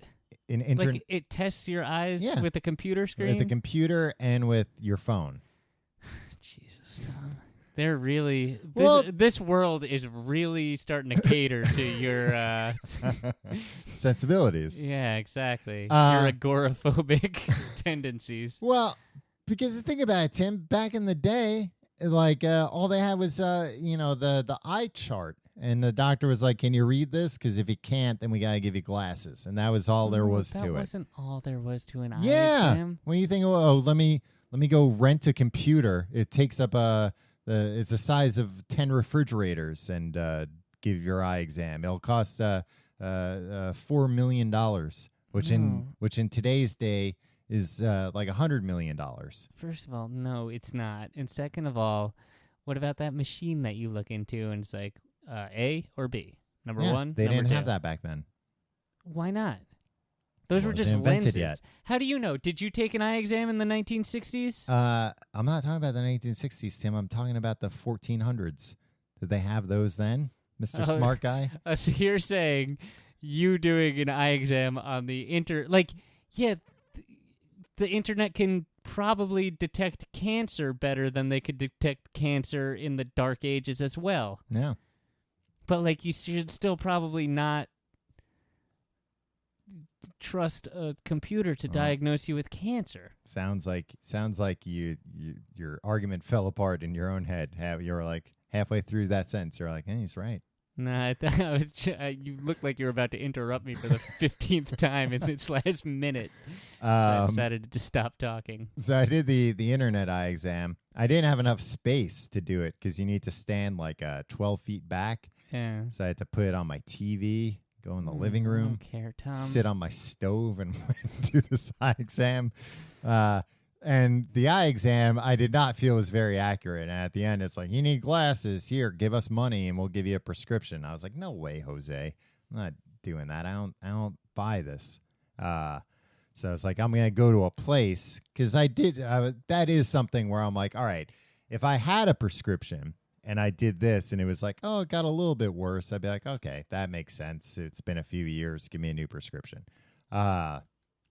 [SPEAKER 2] Like it tests your eyes with a computer screen?
[SPEAKER 1] With a computer and with your phone.
[SPEAKER 2] Jesus, Tom. They're really this world is really starting to cater to your
[SPEAKER 1] sensibilities.
[SPEAKER 2] Yeah, exactly. Your agoraphobic tendencies.
[SPEAKER 1] Well, because the thing about it, Tim, back in the day, like all they had was the eye chart, and the doctor was like, "Can you read this? Because if you can't, then we gotta give you glasses." And that was all there was to it.
[SPEAKER 2] That wasn't all there was to an eye exam.
[SPEAKER 1] When you think, oh, let me go rent a computer, it takes up it's the size of 10 refrigerators, and give your eye exam. It'll cost $4 million, which in today's day is like $100 million.
[SPEAKER 2] First of all, no, it's not. And second of all, what about that machine that you look into and it's like A or B? Number one,
[SPEAKER 1] they didn't
[SPEAKER 2] two.
[SPEAKER 1] have that back then.
[SPEAKER 2] Why not? Those were just lenses. Yet. How do you know? Did you take an eye exam in the 1960s?
[SPEAKER 1] I'm not talking about the 1960s, Tim. I'm talking about the 1400s. Did they have those then, Mr. Smart Guy?
[SPEAKER 2] So you're saying you doing an eye exam on the the internet can probably detect cancer better than they could detect cancer in the Dark Ages as well.
[SPEAKER 1] Yeah.
[SPEAKER 2] But you should still probably not trust a computer to diagnose you with cancer.
[SPEAKER 1] Sounds like your argument fell apart in your own head. You were like halfway through that sentence, you're like, hey, he's right.
[SPEAKER 2] No, I thought you looked like you were about to interrupt me for the 15th time in this last minute. So I decided to just stop talking.
[SPEAKER 1] So I did the internet eye exam. I didn't have enough space to do it because you need to stand 12 feet back.
[SPEAKER 2] Yeah.
[SPEAKER 1] So I had to put it on my TV, go in the living room,
[SPEAKER 2] I don't care, Tom.
[SPEAKER 1] sit on my stove and do this eye exam. And the eye exam, I did not feel was very accurate. And at the end, it's like, you need glasses. Here, give us money, and we'll give you a prescription. I was like, no way, Jose. I'm not doing that. I don't buy this. So it's like, I'm going to go to a place, because that is something where I'm like, all right, if I had a prescription and I did this and it was like, oh, it got a little bit worse, I'd be like, okay, that makes sense. It's been a few years. Give me a new prescription. But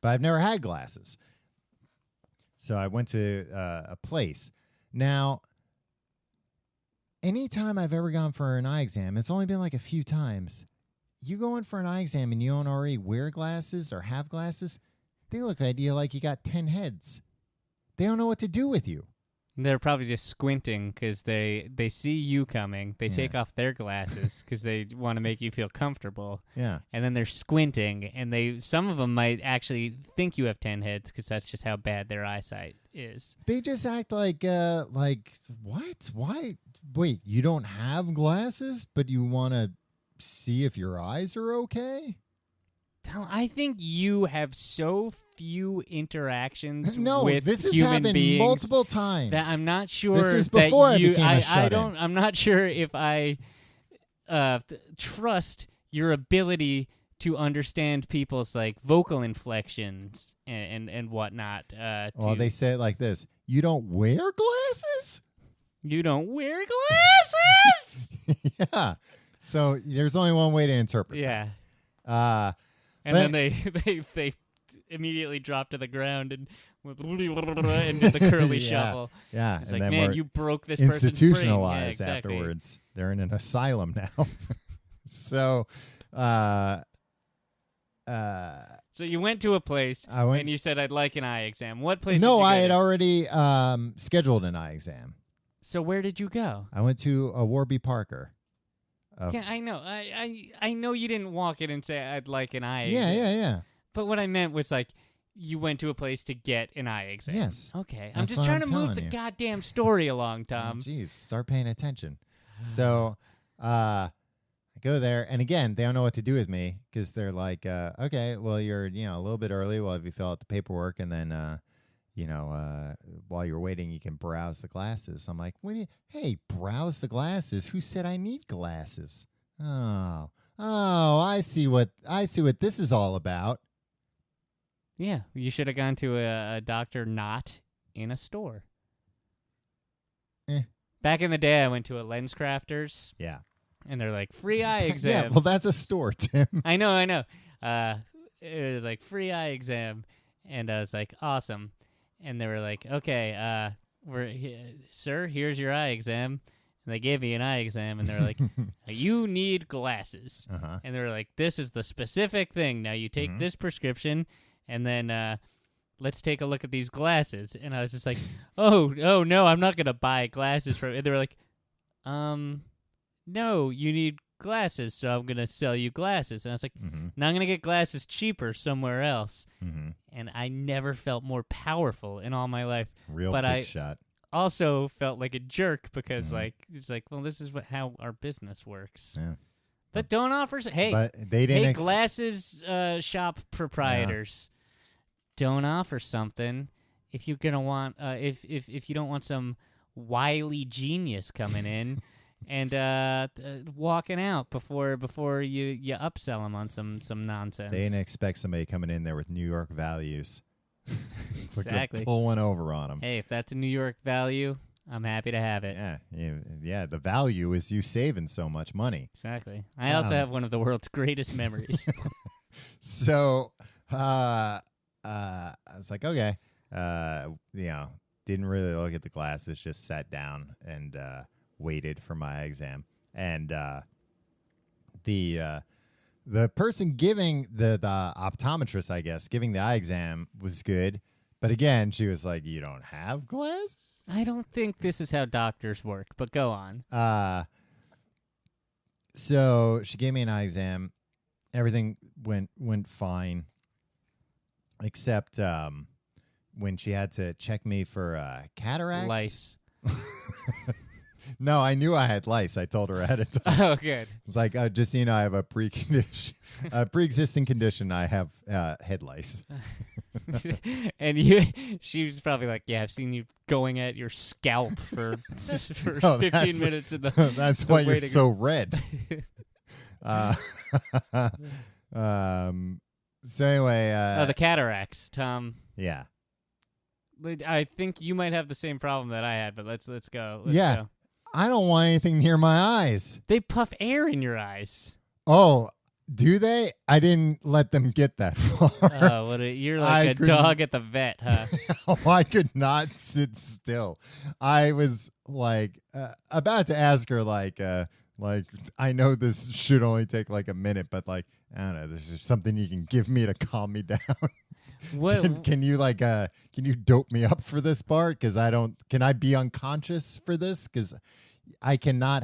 [SPEAKER 1] I've never had glasses. So I went to a place. Now, anytime I've ever gone for an eye exam, it's only been like a few times. You go in for an eye exam and you don't already wear glasses or have glasses, they look at you like you got 10 heads. They don't know what to do with you.
[SPEAKER 2] They're probably just squinting because they see you coming. They take off their glasses because they want to make you feel comfortable.
[SPEAKER 1] Yeah.
[SPEAKER 2] And then they're squinting, and some of them might actually think you have 10 heads because that's just how bad their eyesight is.
[SPEAKER 1] They just act like what? Why? Wait, you don't have glasses, but you want to see if your eyes are okay?
[SPEAKER 2] I think you have so few interactions with
[SPEAKER 1] this has
[SPEAKER 2] human
[SPEAKER 1] happened
[SPEAKER 2] beings
[SPEAKER 1] multiple times.
[SPEAKER 2] that I'm not sure.
[SPEAKER 1] This is before
[SPEAKER 2] that you,
[SPEAKER 1] I became a shut-in.
[SPEAKER 2] I'm not sure if I trust your ability to understand people's vocal inflections and whatnot.
[SPEAKER 1] Well, they say it like this: you don't wear glasses.
[SPEAKER 2] You don't wear glasses.
[SPEAKER 1] Yeah. So there's only one way to interpret.
[SPEAKER 2] Yeah.
[SPEAKER 1] That.
[SPEAKER 2] And then they immediately drop to the ground and did the curly shuffle.
[SPEAKER 1] Yeah,
[SPEAKER 2] it's
[SPEAKER 1] and
[SPEAKER 2] like,
[SPEAKER 1] then
[SPEAKER 2] man, you broke this person's brain.
[SPEAKER 1] Institutionalized
[SPEAKER 2] exactly.
[SPEAKER 1] afterwards. They're in an asylum now. So,
[SPEAKER 2] so you went to a place and you said, "I'd like an eye exam." What place?
[SPEAKER 1] No,
[SPEAKER 2] did you
[SPEAKER 1] I
[SPEAKER 2] go
[SPEAKER 1] had
[SPEAKER 2] to?
[SPEAKER 1] already scheduled an eye exam.
[SPEAKER 2] So where did you go?
[SPEAKER 1] I went to Warby Parker.
[SPEAKER 2] Yeah, I know. I know you didn't walk in and say, "I'd like an eye exam."
[SPEAKER 1] Yeah.
[SPEAKER 2] But what I meant was you went to a place to get an eye exam.
[SPEAKER 1] Yes.
[SPEAKER 2] Okay. I'm just trying to move the goddamn story along, Tom.
[SPEAKER 1] Jeez, start paying attention. So I go there, and again, they don't know what to do with me because they're like, okay, well, you're a little bit early. Well, if you fill out the paperwork, and then while you're waiting, you can browse the glasses. I'm like, hey, browse the glasses? Who said I need glasses? Oh, Oh, I see what this is all about.
[SPEAKER 2] Yeah, you should have gone to a doctor not in a store. Back in the day, I went to a lens crafters.
[SPEAKER 1] Yeah.
[SPEAKER 2] And they're like, free eye exam.
[SPEAKER 1] Yeah, well, that's a store, Tim.
[SPEAKER 2] I know. It was like, free eye exam. And I was like, awesome. And they were like, okay, sir, here's your eye exam. And they gave me an eye exam, and they were like, you need glasses.
[SPEAKER 1] Uh-huh.
[SPEAKER 2] And they were like, this is the specific thing. Now you take this prescription, and then let's take a look at these glasses. And I was just like, oh no, I'm not going to buy glasses from. And they were like, no, you need glasses, so I'm going to sell you glasses. And I was like, now I'm going to get glasses cheaper somewhere else. And I never felt more powerful in all my life.
[SPEAKER 1] Real big shot.
[SPEAKER 2] Also felt like a jerk because it's like, well, this is how our business works.
[SPEAKER 1] Yeah.
[SPEAKER 2] But don't offer. Hey,
[SPEAKER 1] but they didn't
[SPEAKER 2] glasses shop proprietors, don't offer something if you're gonna want. If you don't want some wily genius coming in and walking out before you upsell them on some nonsense.
[SPEAKER 1] They didn't expect somebody coming in there with New York values.
[SPEAKER 2] Exactly.
[SPEAKER 1] Pull one over on them.
[SPEAKER 2] Hey, if that's a New York value, I'm happy to have it.
[SPEAKER 1] Yeah. The value is you saving so much money.
[SPEAKER 2] Exactly. I also have one of the world's greatest memories.
[SPEAKER 1] So, I was like, okay, didn't really look at the glasses. Just sat down and waited for my exam. And the person giving the optometrist, I guess, giving the eye exam was good. But again, she was like, you don't have glasses?
[SPEAKER 2] I don't think this is how doctors work, but go on.
[SPEAKER 1] So she gave me an eye exam. Everything went fine, except when she had to check me for cataracts.
[SPEAKER 2] Lice.
[SPEAKER 1] No, I knew I had lice. I told her ahead of time.
[SPEAKER 2] Oh, good.
[SPEAKER 1] It's like, just so you know, I have a pre-existing condition. I have head lice.
[SPEAKER 2] And she was probably like, yeah, I've seen you going at your scalp for 15 minutes.
[SPEAKER 1] That's why you're so red. So anyway.
[SPEAKER 2] The cataracts, Tom.
[SPEAKER 1] Yeah.
[SPEAKER 2] I think you might have the same problem that I had, but let's go. Let's go.
[SPEAKER 1] I don't want anything near my eyes.
[SPEAKER 2] They puff air in your eyes.
[SPEAKER 1] Oh, do they? I didn't let them get that far.
[SPEAKER 2] Oh, you're like a dog at the vet, huh?
[SPEAKER 1] I could not sit still. I was like about to ask her, like I know this should only take like a minute, but like I don't know, there's something you can give me to calm me down. What can you can you dope me up for this part? Because can I be unconscious for this? Because I cannot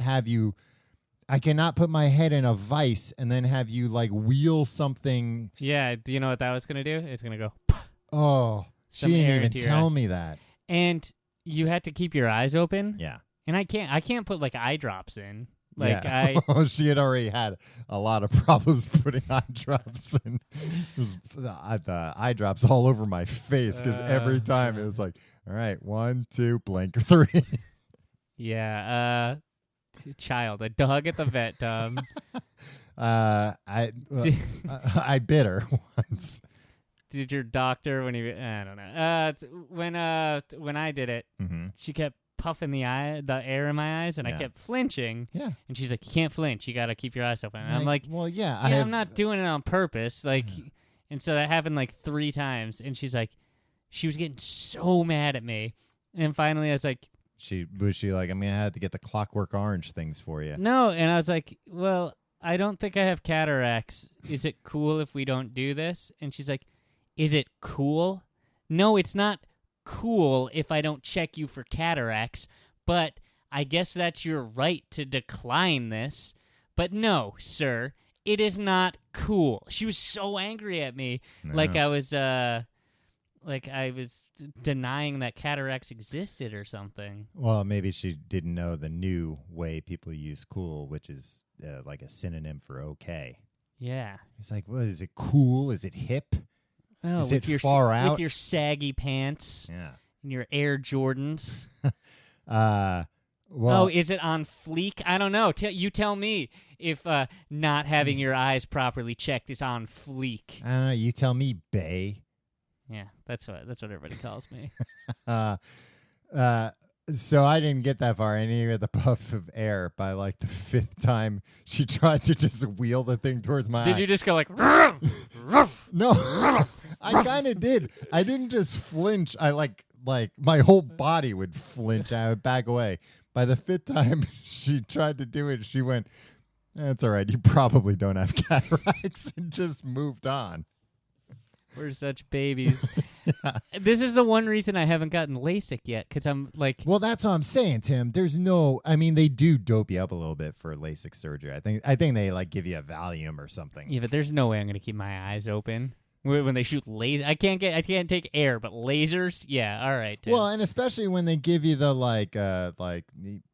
[SPEAKER 1] put my head in a vice and then have you like wheel something.
[SPEAKER 2] Yeah, do you know what that was gonna do? It's gonna go.
[SPEAKER 1] Oh, she didn't even tell me that.
[SPEAKER 2] And you had to keep your eyes open.
[SPEAKER 1] Yeah,
[SPEAKER 2] and I can't put like eye drops in.
[SPEAKER 1] She had already had a lot of problems putting eye drops in. The eye drops all over my face because every time it was like, all right, 1, 2, blink, 3.
[SPEAKER 2] Yeah, a dog at the vet, Tom.
[SPEAKER 1] I bit her once.
[SPEAKER 2] Did your doctor I don't know. When I did it, she kept puffing the air in my eyes, and I kept flinching.
[SPEAKER 1] Yeah.
[SPEAKER 2] And she's like, you can't flinch. You got to keep your eyes open. And I'm like,
[SPEAKER 1] well, yeah.
[SPEAKER 2] I'm not doing it on purpose. Like, and so that happened like 3 times. And she's like, she was getting so mad at me. And finally I was like,
[SPEAKER 1] was she like, I mean, I had to get the Clockwork Orange things for you.
[SPEAKER 2] No. And I was like, well, I don't think I have cataracts. Is it cool if we don't do this? And she's like, is it cool? No, it's not cool if I don't check you for cataracts, but I guess that's your right to decline this. But no, sir, it is not cool. She was so angry at me, like I was denying that cataracts existed or something.
[SPEAKER 1] Well, maybe she didn't know the new way people use cool, which is like a synonym for okay.
[SPEAKER 2] Yeah.
[SPEAKER 1] It's like, well, is it cool? Is it hip?
[SPEAKER 2] Oh,
[SPEAKER 1] is it far out?
[SPEAKER 2] With your saggy pants.
[SPEAKER 1] Yeah.
[SPEAKER 2] And your Air Jordans.
[SPEAKER 1] Well,
[SPEAKER 2] oh, is it on fleek? I don't know. You tell me if not having your eyes properly checked is on fleek.
[SPEAKER 1] I don't know. You tell me, bae.
[SPEAKER 2] Yeah, that's what everybody calls me.
[SPEAKER 1] So I didn't get that far. I didn't get the puff of air by like the 5th time she tried to just wheel the thing towards my eye.
[SPEAKER 2] Did you just go like?
[SPEAKER 1] No, I kind of did. I didn't just flinch. I like my whole body would flinch. I would back away. By the 5th time she tried to do it, she went, "That's all right. You probably don't have cataracts," and just moved on.
[SPEAKER 2] We're such babies.
[SPEAKER 1] Yeah.
[SPEAKER 2] This is the one reason I haven't gotten LASIK yet, because I'm like...
[SPEAKER 1] Well, that's what I'm saying, Tim. There's no... I mean, they do dope you up a little bit for LASIK surgery. I think they, like, give you a Valium or something.
[SPEAKER 2] Yeah, but there's no way I'm going to keep my eyes open. When they shoot laser, I can't take air, but lasers, yeah, all right. Tim.
[SPEAKER 1] Well, and especially when they give you the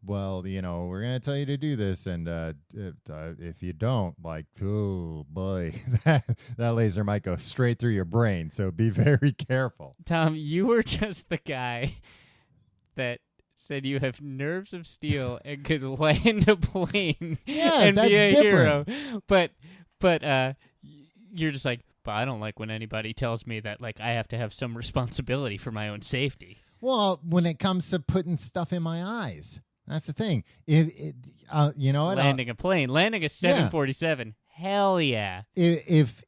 [SPEAKER 1] well, you know, we're gonna tell you to do this, and if you don't, like, oh boy, that laser might go straight through your brain. So be very careful.
[SPEAKER 2] Tom, you were just the guy that said you have nerves of steel and could land a plane and
[SPEAKER 1] that's
[SPEAKER 2] be a
[SPEAKER 1] different.
[SPEAKER 2] hero, but you're just like. But I don't like when anybody tells me that, like, I have to have some responsibility for my own safety.
[SPEAKER 1] Well, when it comes to putting stuff in my eyes, that's the thing. If you know what,
[SPEAKER 2] landing a plane, landing a 747, hell yeah.
[SPEAKER 1] If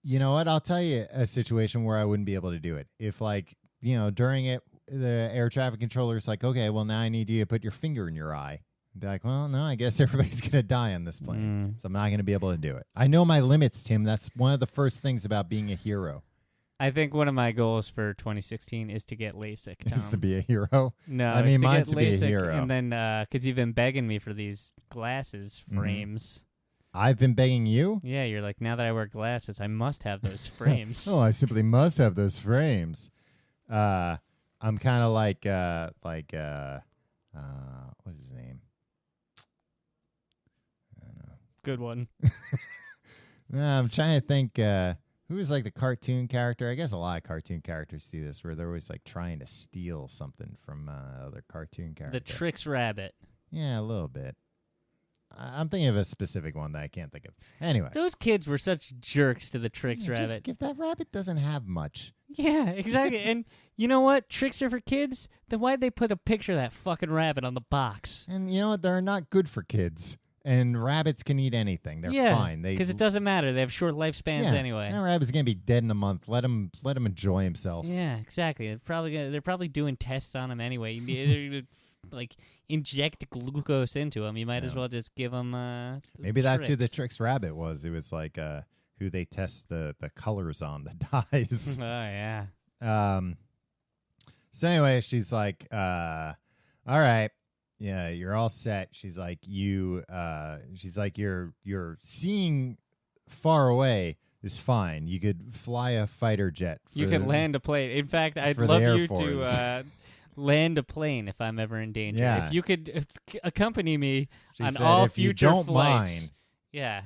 [SPEAKER 1] you know what, I'll tell you a situation where I wouldn't be able to do it. If, like, you know, during it, the air traffic controller's like, okay, well, now I need you to put your finger in your eye. Be like, well, no, I guess everybody's going to die on this plane, so I'm not going to be able to do it. I know my limits, Tim. That's one of the first things about being a hero.
[SPEAKER 2] I think one of my goals for 2016 is to get LASIK, Tom.
[SPEAKER 1] Is to be a hero?
[SPEAKER 2] No,
[SPEAKER 1] I mean, mine's to be a
[SPEAKER 2] LASIK,
[SPEAKER 1] hero.
[SPEAKER 2] And then, because you've been begging me for these glasses frames.
[SPEAKER 1] I've been begging you?
[SPEAKER 2] Yeah, you're like, now that I wear glasses, I must have those frames.
[SPEAKER 1] Oh, I simply must have those frames. I'm kind of like, what's his name?
[SPEAKER 2] Good one.
[SPEAKER 1] I'm trying to think who is like the cartoon character. I guess a lot of cartoon characters see this where they're always like trying to steal something from other cartoon character.
[SPEAKER 2] The Trix Rabbit.
[SPEAKER 1] Yeah, a little bit. I'm thinking of a specific one that I can't think of. Anyway.
[SPEAKER 2] Those kids were such jerks to the Trix
[SPEAKER 1] Just
[SPEAKER 2] Rabbit.
[SPEAKER 1] if that rabbit doesn't have much.
[SPEAKER 2] Yeah, exactly. And you know what? Tricks are for kids. Then why'd they put a picture of that fucking rabbit on the box?
[SPEAKER 1] And you know what? They're not good for kids. And rabbits can eat anything. They're fine.
[SPEAKER 2] Because it doesn't matter. They have short lifespans anyway.
[SPEAKER 1] That rabbit's gonna be dead in a month. Let him enjoy himself.
[SPEAKER 2] Yeah, exactly. They're probably doing tests on him anyway. They're gonna, like, inject glucose into him. You might as well just give him.
[SPEAKER 1] Maybe that's who the Trix Rabbit was. It was like who they test the colors on, the dyes.
[SPEAKER 2] Oh yeah.
[SPEAKER 1] So anyway, she's like, all right. Yeah, you're all set. She's like, you're seeing far away is fine. You could fly a fighter jet.
[SPEAKER 2] You could land a plane. In fact, I'd love you to land a plane if I'm ever in danger.
[SPEAKER 1] Yeah.
[SPEAKER 2] If you could accompany me on
[SPEAKER 1] said,
[SPEAKER 2] all
[SPEAKER 1] if you
[SPEAKER 2] future
[SPEAKER 1] don't
[SPEAKER 2] flights.
[SPEAKER 1] mind.
[SPEAKER 2] Yeah.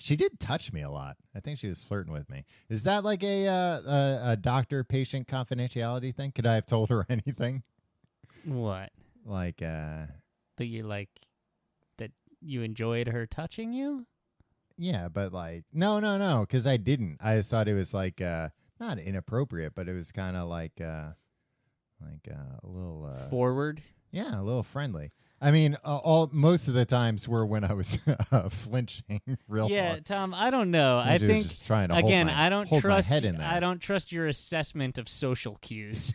[SPEAKER 1] She did touch me a lot. I think she was flirting with me. Is that like a doctor-patient confidentiality thing? Could I have told her anything?
[SPEAKER 2] What?
[SPEAKER 1] Like,
[SPEAKER 2] that you enjoyed her touching you?
[SPEAKER 1] Yeah, but like, no, because I didn't. I just thought it was like, not inappropriate, but it was kind of like a little
[SPEAKER 2] forward.
[SPEAKER 1] Yeah, a little friendly. I mean, most of the times were when I was flinching real hard.
[SPEAKER 2] Yeah, Tom, I don't know. I think
[SPEAKER 1] just trying to
[SPEAKER 2] again,
[SPEAKER 1] hold my head in there.
[SPEAKER 2] I don't trust your assessment of social cues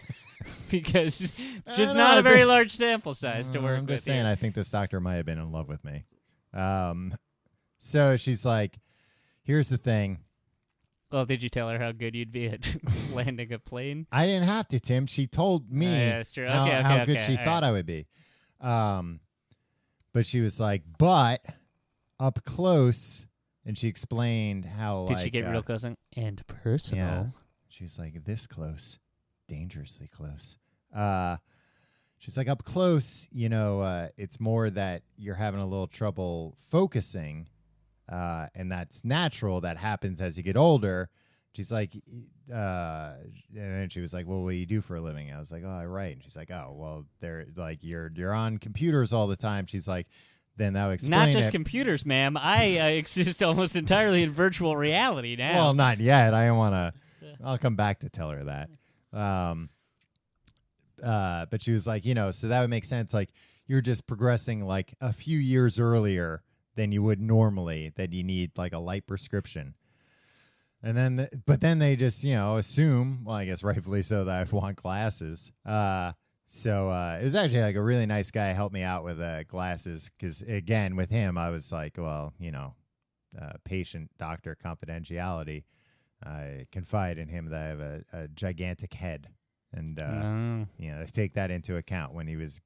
[SPEAKER 2] because just not a very large sample size to work with.
[SPEAKER 1] I'm just saying, I think this doctor might have been in love with me. So she's like, "Here's the thing."
[SPEAKER 2] Well, did you tell her how good you'd be at landing a plane?
[SPEAKER 1] I didn't have to, Tim. She told me
[SPEAKER 2] that's true.
[SPEAKER 1] how good she thought I would be. But she was like, but up close, and she explained how.
[SPEAKER 2] Did she get real close and personal?
[SPEAKER 1] Yeah. She's like, this close, dangerously close. She's like, up close, it's more that you're having a little trouble focusing, and that's natural. That happens as you get older. she's like, and then she was like, well, what do you do for a living? I was like, oh, I write. And she's like, oh, well, they're like, you're on computers all the time. She's like, then that would explain
[SPEAKER 2] Not just
[SPEAKER 1] it.
[SPEAKER 2] computers, ma'am. I exist almost entirely in virtual reality now.
[SPEAKER 1] Well, not yet. I don't want to. I'll come back to tell her that. But she was like, so that would make sense. Like, you're just progressing like a few years earlier than you would normally, that you need like a light prescription. And then, but then they just, assume, well, I guess rightfully so, that I want glasses. So it was actually like a really nice guy helped me out with glasses. Because again, with him, I was like, well, patient-doctor confidentiality. I confide in him that I have a gigantic head. And, take that into account when he was,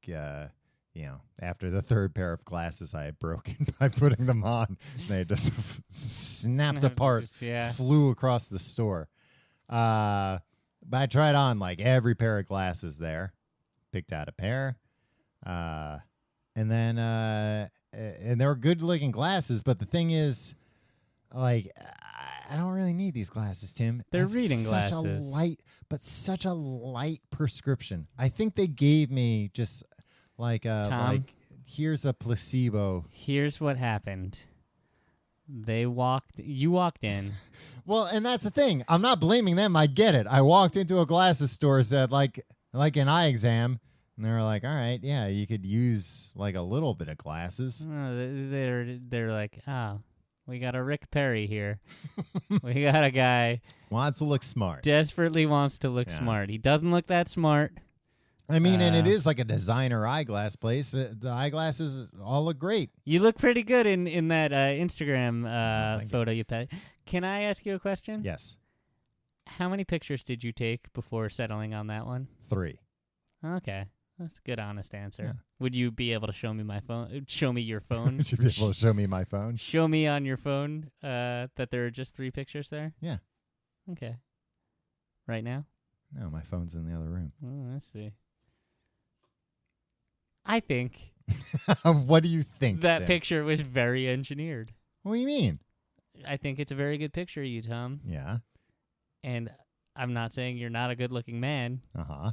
[SPEAKER 1] after the third pair of glasses I had broken by putting them on, they just snapped apart, flew across the store. But I tried on like every pair of glasses there, picked out a pair, and then and they were good looking glasses. But the thing is, like, I don't really need these glasses, Tim.
[SPEAKER 2] They're reading
[SPEAKER 1] such
[SPEAKER 2] glasses.
[SPEAKER 1] Such a light prescription. I think they gave me just like
[SPEAKER 2] Tom,
[SPEAKER 1] here's a placebo.
[SPEAKER 2] Here's what happened. You walked in.
[SPEAKER 1] Well, and that's the thing. I'm not blaming them. I get it. I walked into a glasses store, said like an eye exam, and they were like, all right, yeah, you could use like a little bit of glasses.
[SPEAKER 2] They're like, oh, we got a Rick Perry here. We got a guy
[SPEAKER 1] wants to look smart.
[SPEAKER 2] Desperately wants to look smart. He doesn't look that smart.
[SPEAKER 1] I mean, and it is like a designer eyeglass place. The eyeglasses all look great.
[SPEAKER 2] You look pretty good in that Instagram photo you put. Can I ask you a question?
[SPEAKER 1] Yes.
[SPEAKER 2] How many pictures did you take before settling on that one?
[SPEAKER 1] 3.
[SPEAKER 2] Okay. That's a good, honest answer.
[SPEAKER 1] Yeah.
[SPEAKER 2] Would you be able to show me my phone? Show me your phone?
[SPEAKER 1] Would you be able to show me my phone?
[SPEAKER 2] Show me on your phone that there are just 3 pictures there?
[SPEAKER 1] Yeah.
[SPEAKER 2] Okay. Right now?
[SPEAKER 1] No, my phone's in the other room.
[SPEAKER 2] Oh, I see. I think
[SPEAKER 1] what do you think?
[SPEAKER 2] that
[SPEAKER 1] Tim?
[SPEAKER 2] picture was very engineered.
[SPEAKER 1] What do you mean?
[SPEAKER 2] I think it's a very good picture of you, Tom.
[SPEAKER 1] Yeah.
[SPEAKER 2] And I'm not saying you're not a good-looking man.
[SPEAKER 1] Uh-huh.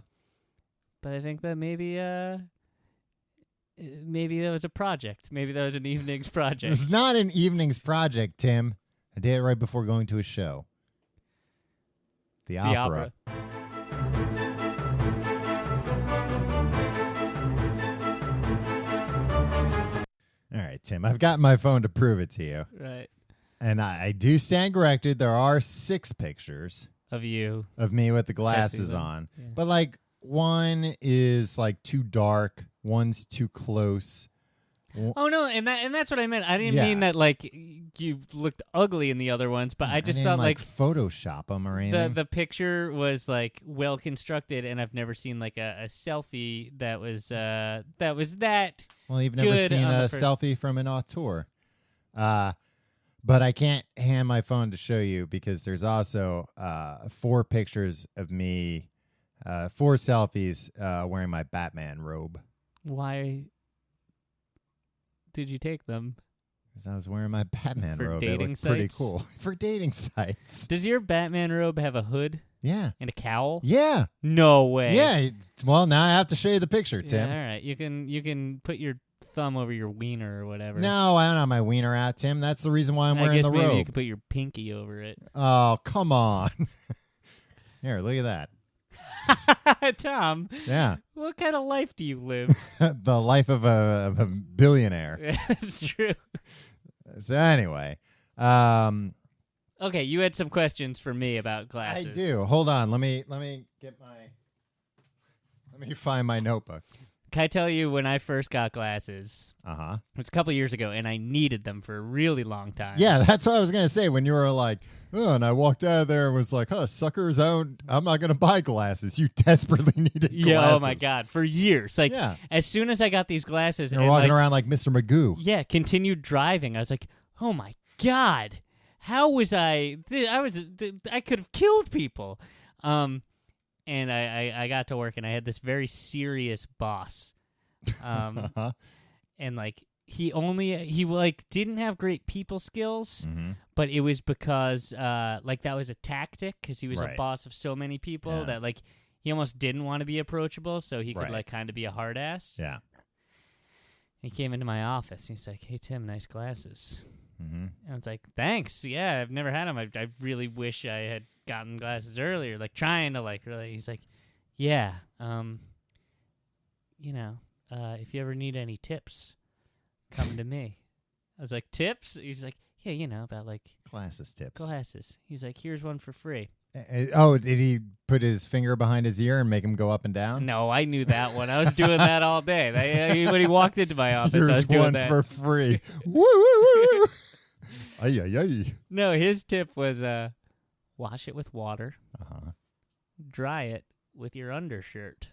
[SPEAKER 2] But I think that maybe that was a project. Maybe that was an evening's project.
[SPEAKER 1] It's not an evening's project, Tim. I did it right before going to a show. The opera. All right, Tim, I've got my phone to prove it to you.
[SPEAKER 2] Right.
[SPEAKER 1] And I do stand corrected. There are 6 pictures
[SPEAKER 2] of you.
[SPEAKER 1] Of me with the glasses on. Yeah. But, like, one is, like, too dark. One's too close.
[SPEAKER 2] Oh, no, and that's what I meant. I didn't mean that, like, you looked ugly in the other ones, but I just thought, like,
[SPEAKER 1] Photoshop them or anything.
[SPEAKER 2] The picture was, like, well-constructed, and I've never seen, like, a selfie that was that.
[SPEAKER 1] Well, you've never seen a selfie from an auteur. But I can't hand my phone to show you because there's also 4 pictures of me, 4 selfies wearing my Batman robe.
[SPEAKER 2] Why did you take them?
[SPEAKER 1] Because I was wearing my Batman robe.
[SPEAKER 2] Dating
[SPEAKER 1] it looked
[SPEAKER 2] sites?
[SPEAKER 1] pretty cool. For dating sites.
[SPEAKER 2] Does your Batman robe have a hood?
[SPEAKER 1] Yeah.
[SPEAKER 2] And a cowl?
[SPEAKER 1] Yeah.
[SPEAKER 2] No way.
[SPEAKER 1] Yeah. Well, now I have to show you the picture, Tim.
[SPEAKER 2] Yeah, all right. You can put your thumb over your wiener or whatever.
[SPEAKER 1] No, I don't have my wiener out, Tim. That's the reason why I'm wearing the robe.
[SPEAKER 2] I guess maybe you could put your pinky over it.
[SPEAKER 1] Oh, come on. Here, look at that.
[SPEAKER 2] Tom.
[SPEAKER 1] Yeah.
[SPEAKER 2] What kind of life do you live?
[SPEAKER 1] The life of a billionaire.
[SPEAKER 2] That's true.
[SPEAKER 1] So anyway,
[SPEAKER 2] okay, you had some questions for me about glasses.
[SPEAKER 1] I do. Hold on. Let me find my notebook.
[SPEAKER 2] Can I tell you when I first got glasses?
[SPEAKER 1] Uh-huh.
[SPEAKER 2] It was a couple years ago, and I needed them for a really long time.
[SPEAKER 1] Yeah, that's what I was going to say when you were like, oh, and I walked out of there and was like, suckers, I'm not going to buy glasses. You desperately needed glasses.
[SPEAKER 2] Yeah, oh my God, for years. Like, as soon as I got these glasses.
[SPEAKER 1] You're walking around like Mr. Magoo.
[SPEAKER 2] Yeah, continued driving. I was like, oh my God, how was I could have killed people. And I got to work, and I had this very serious boss. And, like, he like didn't have great people skills, but it was because like that was a tactic because he was a boss of so many people that like he almost didn't want to be approachable, so he could like kind of be a hard ass.
[SPEAKER 1] Yeah.
[SPEAKER 2] He came into my office. And he's like, "Hey Tim, nice glasses."
[SPEAKER 1] Mm-hmm.
[SPEAKER 2] And I was like, "Thanks. Yeah, I've never had them. I really wish I had gotten glasses earlier." Like trying to like really. He's like, "Yeah, you know, if you ever need any tips, come to me." I was like, "Tips?" He's like, "Yeah, you know about like
[SPEAKER 1] Glasses tips.
[SPEAKER 2] glasses." He's like, "Here's one for free."
[SPEAKER 1] Oh, did he put his finger behind his ear and make him go up and down?
[SPEAKER 2] No, I knew that one. I was doing that all day. When he walked into my office,
[SPEAKER 1] Here's
[SPEAKER 2] I was doing
[SPEAKER 1] one
[SPEAKER 2] that
[SPEAKER 1] for free. Woo, woo, woo. Ay, ay, ay.
[SPEAKER 2] No, his tip was wash it with water, dry it with your undershirt.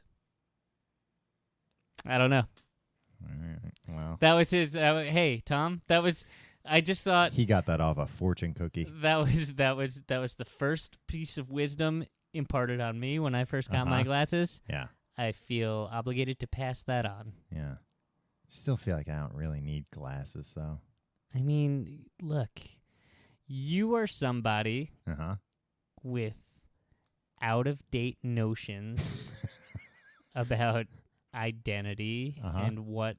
[SPEAKER 2] I don't know.
[SPEAKER 1] Well,
[SPEAKER 2] That was his. Hey, Tom, that was. I just thought
[SPEAKER 1] he got that off a fortune cookie.
[SPEAKER 2] that was the first piece of wisdom imparted on me when I first got my glasses.
[SPEAKER 1] Yeah.
[SPEAKER 2] I feel obligated to pass that on.
[SPEAKER 1] Yeah. Still feel like I don't really need glasses, though.
[SPEAKER 2] I mean, look, you are somebody with out-of-date notions about identity and what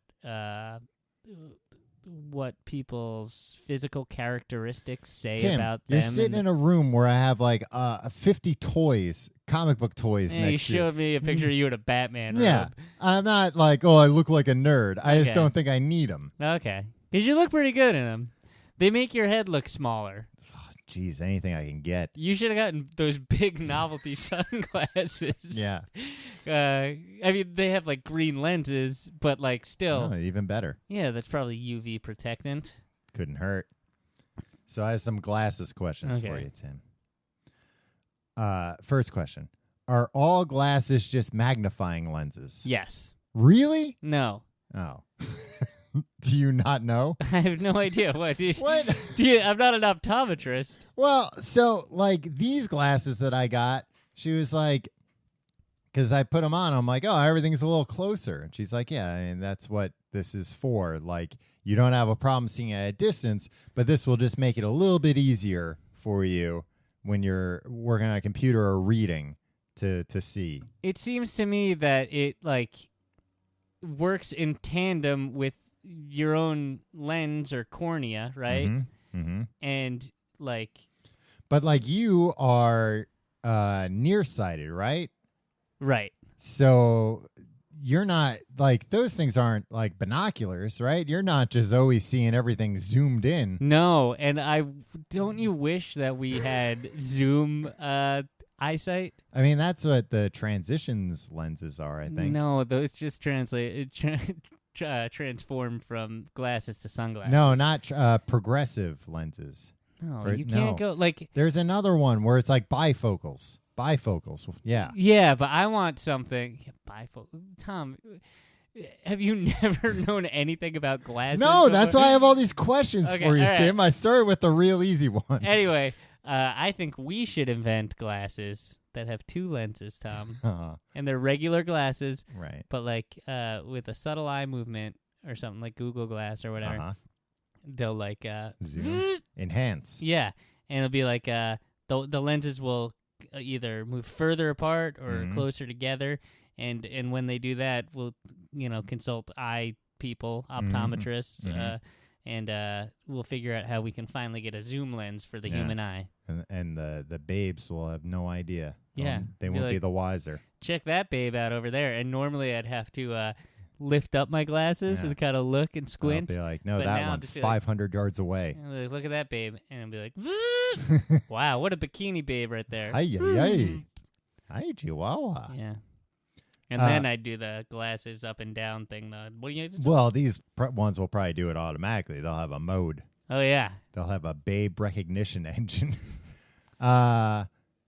[SPEAKER 2] people's physical characteristics say
[SPEAKER 1] Tim,
[SPEAKER 2] about them.
[SPEAKER 1] you're sitting in a room where I have like 50 toys, comic book toys
[SPEAKER 2] You
[SPEAKER 1] next to you.
[SPEAKER 2] showed me a picture of you in a Batman
[SPEAKER 1] Yeah.
[SPEAKER 2] robe.
[SPEAKER 1] I'm not like, I look like a nerd. I just
[SPEAKER 2] Okay.
[SPEAKER 1] don't think I need them.
[SPEAKER 2] Okay. Because you look pretty good in them. They make your head look smaller.
[SPEAKER 1] Jeez, anything I can get.
[SPEAKER 2] You should have gotten those big novelty sunglasses.
[SPEAKER 1] Yeah.
[SPEAKER 2] I mean, they have like green lenses, but like still.
[SPEAKER 1] Oh, even better.
[SPEAKER 2] Yeah, that's probably UV protectant.
[SPEAKER 1] Couldn't hurt. So I have some glasses questions for
[SPEAKER 2] Okay.
[SPEAKER 1] you, Tim. First question. Are all glasses just magnifying lenses?
[SPEAKER 2] Yes.
[SPEAKER 1] Really?
[SPEAKER 2] No.
[SPEAKER 1] Oh. Do you not know?
[SPEAKER 2] I have no idea. What?
[SPEAKER 1] What?
[SPEAKER 2] I'm not an optometrist.
[SPEAKER 1] Well, so like these glasses that I got, she was like, because I put them on, I'm like, oh, everything's a little closer. And she's like, yeah, I mean, that's what this is for. Like, you don't have a problem seeing at a distance, but this will just make it a little bit easier for you when you're working on a computer or reading to see.
[SPEAKER 2] It seems to me that it like works in tandem with your own lens or cornea, right?
[SPEAKER 1] Mm-hmm.
[SPEAKER 2] And like,
[SPEAKER 1] but like you are nearsighted, right?
[SPEAKER 2] right.
[SPEAKER 1] So you're not like those things aren't like binoculars, right? You're not just always seeing everything zoomed in.
[SPEAKER 2] No, and don't you wish that we had zoom eyesight?
[SPEAKER 1] I mean, that's what the transitions lenses are, I think.
[SPEAKER 2] No, those just transform from glasses to sunglasses.
[SPEAKER 1] No, not progressive lenses.
[SPEAKER 2] No,
[SPEAKER 1] Or-
[SPEAKER 2] you can't
[SPEAKER 1] no.
[SPEAKER 2] go like.
[SPEAKER 1] There's another one where it's like bifocals. Bifocals, yeah.
[SPEAKER 2] Yeah, but I want something. Bifocal. Tom, have you never known anything about glasses?
[SPEAKER 1] No, that's
[SPEAKER 2] before?
[SPEAKER 1] why I have all these questions
[SPEAKER 2] Okay,
[SPEAKER 1] for you,
[SPEAKER 2] all right.
[SPEAKER 1] Tim. I started with the real easy ones.
[SPEAKER 2] Anyway, I think we should invent glasses that have two lenses, Tom. And they're regular glasses,
[SPEAKER 1] Right.
[SPEAKER 2] but like with a subtle eye movement or something like Google Glass or whatever. They'll like
[SPEAKER 1] Zoom. Enhance.
[SPEAKER 2] yeah, and it'll be like the lenses will either move further apart or closer together, and when they do that, we'll consult eye people, optometrists, and we'll figure out how we can finally get a zoom lens for the human eye.
[SPEAKER 1] And the babes will have no idea.
[SPEAKER 2] Yeah.
[SPEAKER 1] They
[SPEAKER 2] Be
[SPEAKER 1] won't be
[SPEAKER 2] like,
[SPEAKER 1] the wiser.
[SPEAKER 2] Check that babe out over there. And normally I'd have to lift up my glasses and kind of look and squint.
[SPEAKER 1] I'll be like, no,
[SPEAKER 2] But
[SPEAKER 1] that
[SPEAKER 2] now I'll
[SPEAKER 1] one's
[SPEAKER 2] just be
[SPEAKER 1] 500 yards away.
[SPEAKER 2] And I'll be like, look at that babe, and I'll be like, wow, what a bikini babe right there.
[SPEAKER 1] Hi, hi, hi, Chihuahua.
[SPEAKER 2] Yeah. And then I do the glasses up and down thing.
[SPEAKER 1] Well, these ones will probably do it automatically. They'll have a mode.
[SPEAKER 2] Oh yeah.
[SPEAKER 1] They'll have a babe recognition engine.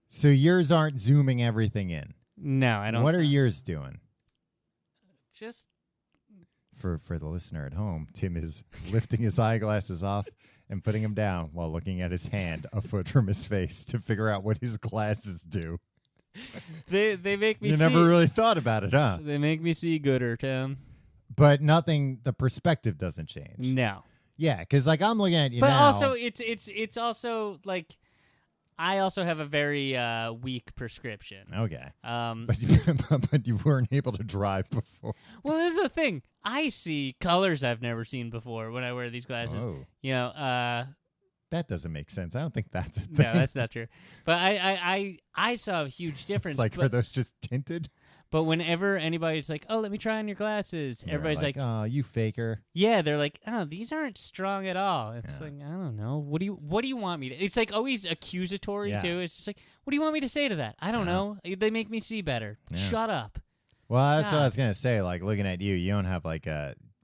[SPEAKER 1] So yours aren't zooming everything in.
[SPEAKER 2] No, I don't.
[SPEAKER 1] What are yours doing?
[SPEAKER 2] Just
[SPEAKER 1] For the listener at home, Tim is lifting his eyeglasses off and putting them down while looking at his hand a foot from his face to figure out what his glasses do.
[SPEAKER 2] they make me.
[SPEAKER 1] You
[SPEAKER 2] see,
[SPEAKER 1] never really thought about it, huh?
[SPEAKER 2] They make me see gooder, Tim.
[SPEAKER 1] but nothing. The perspective doesn't change.
[SPEAKER 2] No.
[SPEAKER 1] Yeah, because like I'm looking at you
[SPEAKER 2] But
[SPEAKER 1] now.
[SPEAKER 2] also, it's also like I also have a very weak prescription.
[SPEAKER 1] Okay.
[SPEAKER 2] But
[SPEAKER 1] you weren't able to drive before.
[SPEAKER 2] Well, this is the thing. I see colors I've never seen before when I wear these glasses.
[SPEAKER 1] Oh.
[SPEAKER 2] You know,
[SPEAKER 1] That doesn't make sense. I don't think that's a thing.
[SPEAKER 2] no, that's not true. But I saw a huge difference.
[SPEAKER 1] It's like,
[SPEAKER 2] but,
[SPEAKER 1] are those just tinted?
[SPEAKER 2] but whenever anybody's like, "Oh, let me try on your glasses,"
[SPEAKER 1] You're
[SPEAKER 2] everybody's like,
[SPEAKER 1] "Oh, you faker."
[SPEAKER 2] "Yeah," they're like, "Oh, these aren't strong at all." It's
[SPEAKER 1] Yeah.
[SPEAKER 2] like, I don't know. What do you want me to? It's like always accusatory
[SPEAKER 1] Yeah.
[SPEAKER 2] too. It's just like, what do you want me to say to that? I don't
[SPEAKER 1] Yeah.
[SPEAKER 2] know. They make me see better.
[SPEAKER 1] Yeah.
[SPEAKER 2] Shut up.
[SPEAKER 1] Well, that's what I
[SPEAKER 2] God.
[SPEAKER 1] was gonna say. Like looking at you, you don't have like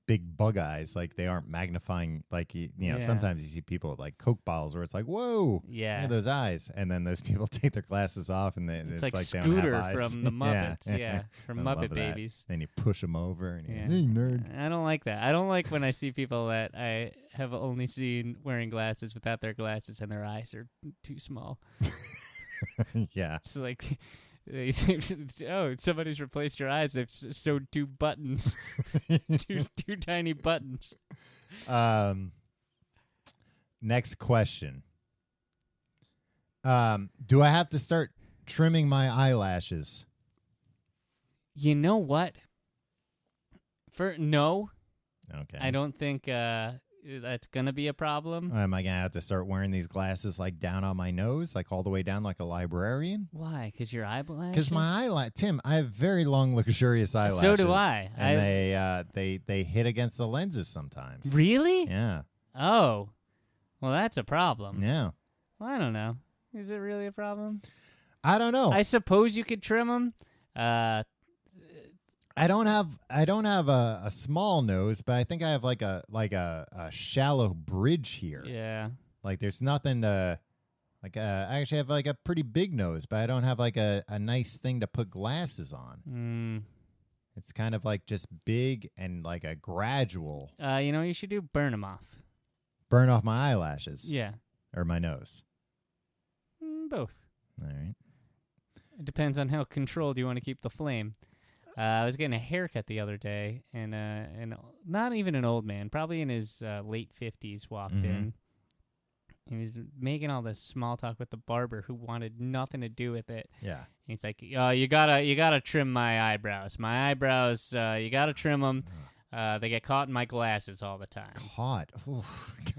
[SPEAKER 1] big bug eyes. Like they aren't magnifying. Like you know,
[SPEAKER 2] Yeah.
[SPEAKER 1] sometimes you see people with like Coke bottles where it's like, whoa, look
[SPEAKER 2] Yeah.
[SPEAKER 1] at those eyes, and then those people take their glasses off, and
[SPEAKER 2] It's
[SPEAKER 1] it's
[SPEAKER 2] like
[SPEAKER 1] they don't have
[SPEAKER 2] Scooter
[SPEAKER 1] eyes.
[SPEAKER 2] from the Muppets. Yeah, from
[SPEAKER 1] I love
[SPEAKER 2] Muppet
[SPEAKER 1] that.
[SPEAKER 2] Babies.
[SPEAKER 1] Then you push them over, and
[SPEAKER 2] Yeah.
[SPEAKER 1] hey, nerd.
[SPEAKER 2] I don't like that. I don't like when I see people that I have only seen wearing glasses without their glasses and their eyes are too small.
[SPEAKER 1] Yeah.
[SPEAKER 2] It's like, oh, somebody's replaced your eyes. They've sewed two buttons, two tiny buttons.
[SPEAKER 1] Next question. Do I have to start trimming my eyelashes?
[SPEAKER 2] You know what? No,
[SPEAKER 1] Okay.
[SPEAKER 2] I don't think that's gonna be a problem.
[SPEAKER 1] Am I gonna have to start wearing these glasses like down on my nose, like all the way down, like a librarian?
[SPEAKER 2] Why? Because your eyelashes.
[SPEAKER 1] Because my Tim, I have very long, luxurious eyelashes.
[SPEAKER 2] So do I.
[SPEAKER 1] And they hit against the lenses sometimes.
[SPEAKER 2] Really?
[SPEAKER 1] Yeah.
[SPEAKER 2] Oh, well, that's a problem.
[SPEAKER 1] Yeah.
[SPEAKER 2] Well, I don't know. Is it really a problem?
[SPEAKER 1] I don't know.
[SPEAKER 2] I suppose you could trim them.
[SPEAKER 1] I don't have a small nose, but I think I have like a shallow bridge here.
[SPEAKER 2] Yeah.
[SPEAKER 1] Like there's nothing to like. I actually have like a pretty big nose, but I don't have like a nice thing to put glasses on. It's kind of like just big and like a gradual.
[SPEAKER 2] You know, you should burn them off.
[SPEAKER 1] Burn off my eyelashes.
[SPEAKER 2] Yeah.
[SPEAKER 1] Or my nose.
[SPEAKER 2] Both.
[SPEAKER 1] All right.
[SPEAKER 2] It depends on how controlled you want to keep the flame. I was getting a haircut the other day, and not even an old man, probably in his late 50s, walked in. He was making all this small talk with the barber who wanted nothing to do with it.
[SPEAKER 1] Yeah.
[SPEAKER 2] And he's like, you gotta trim my eyebrows. My eyebrows, you gotta trim them. They get caught in my glasses all the time.
[SPEAKER 1] Caught. Oh,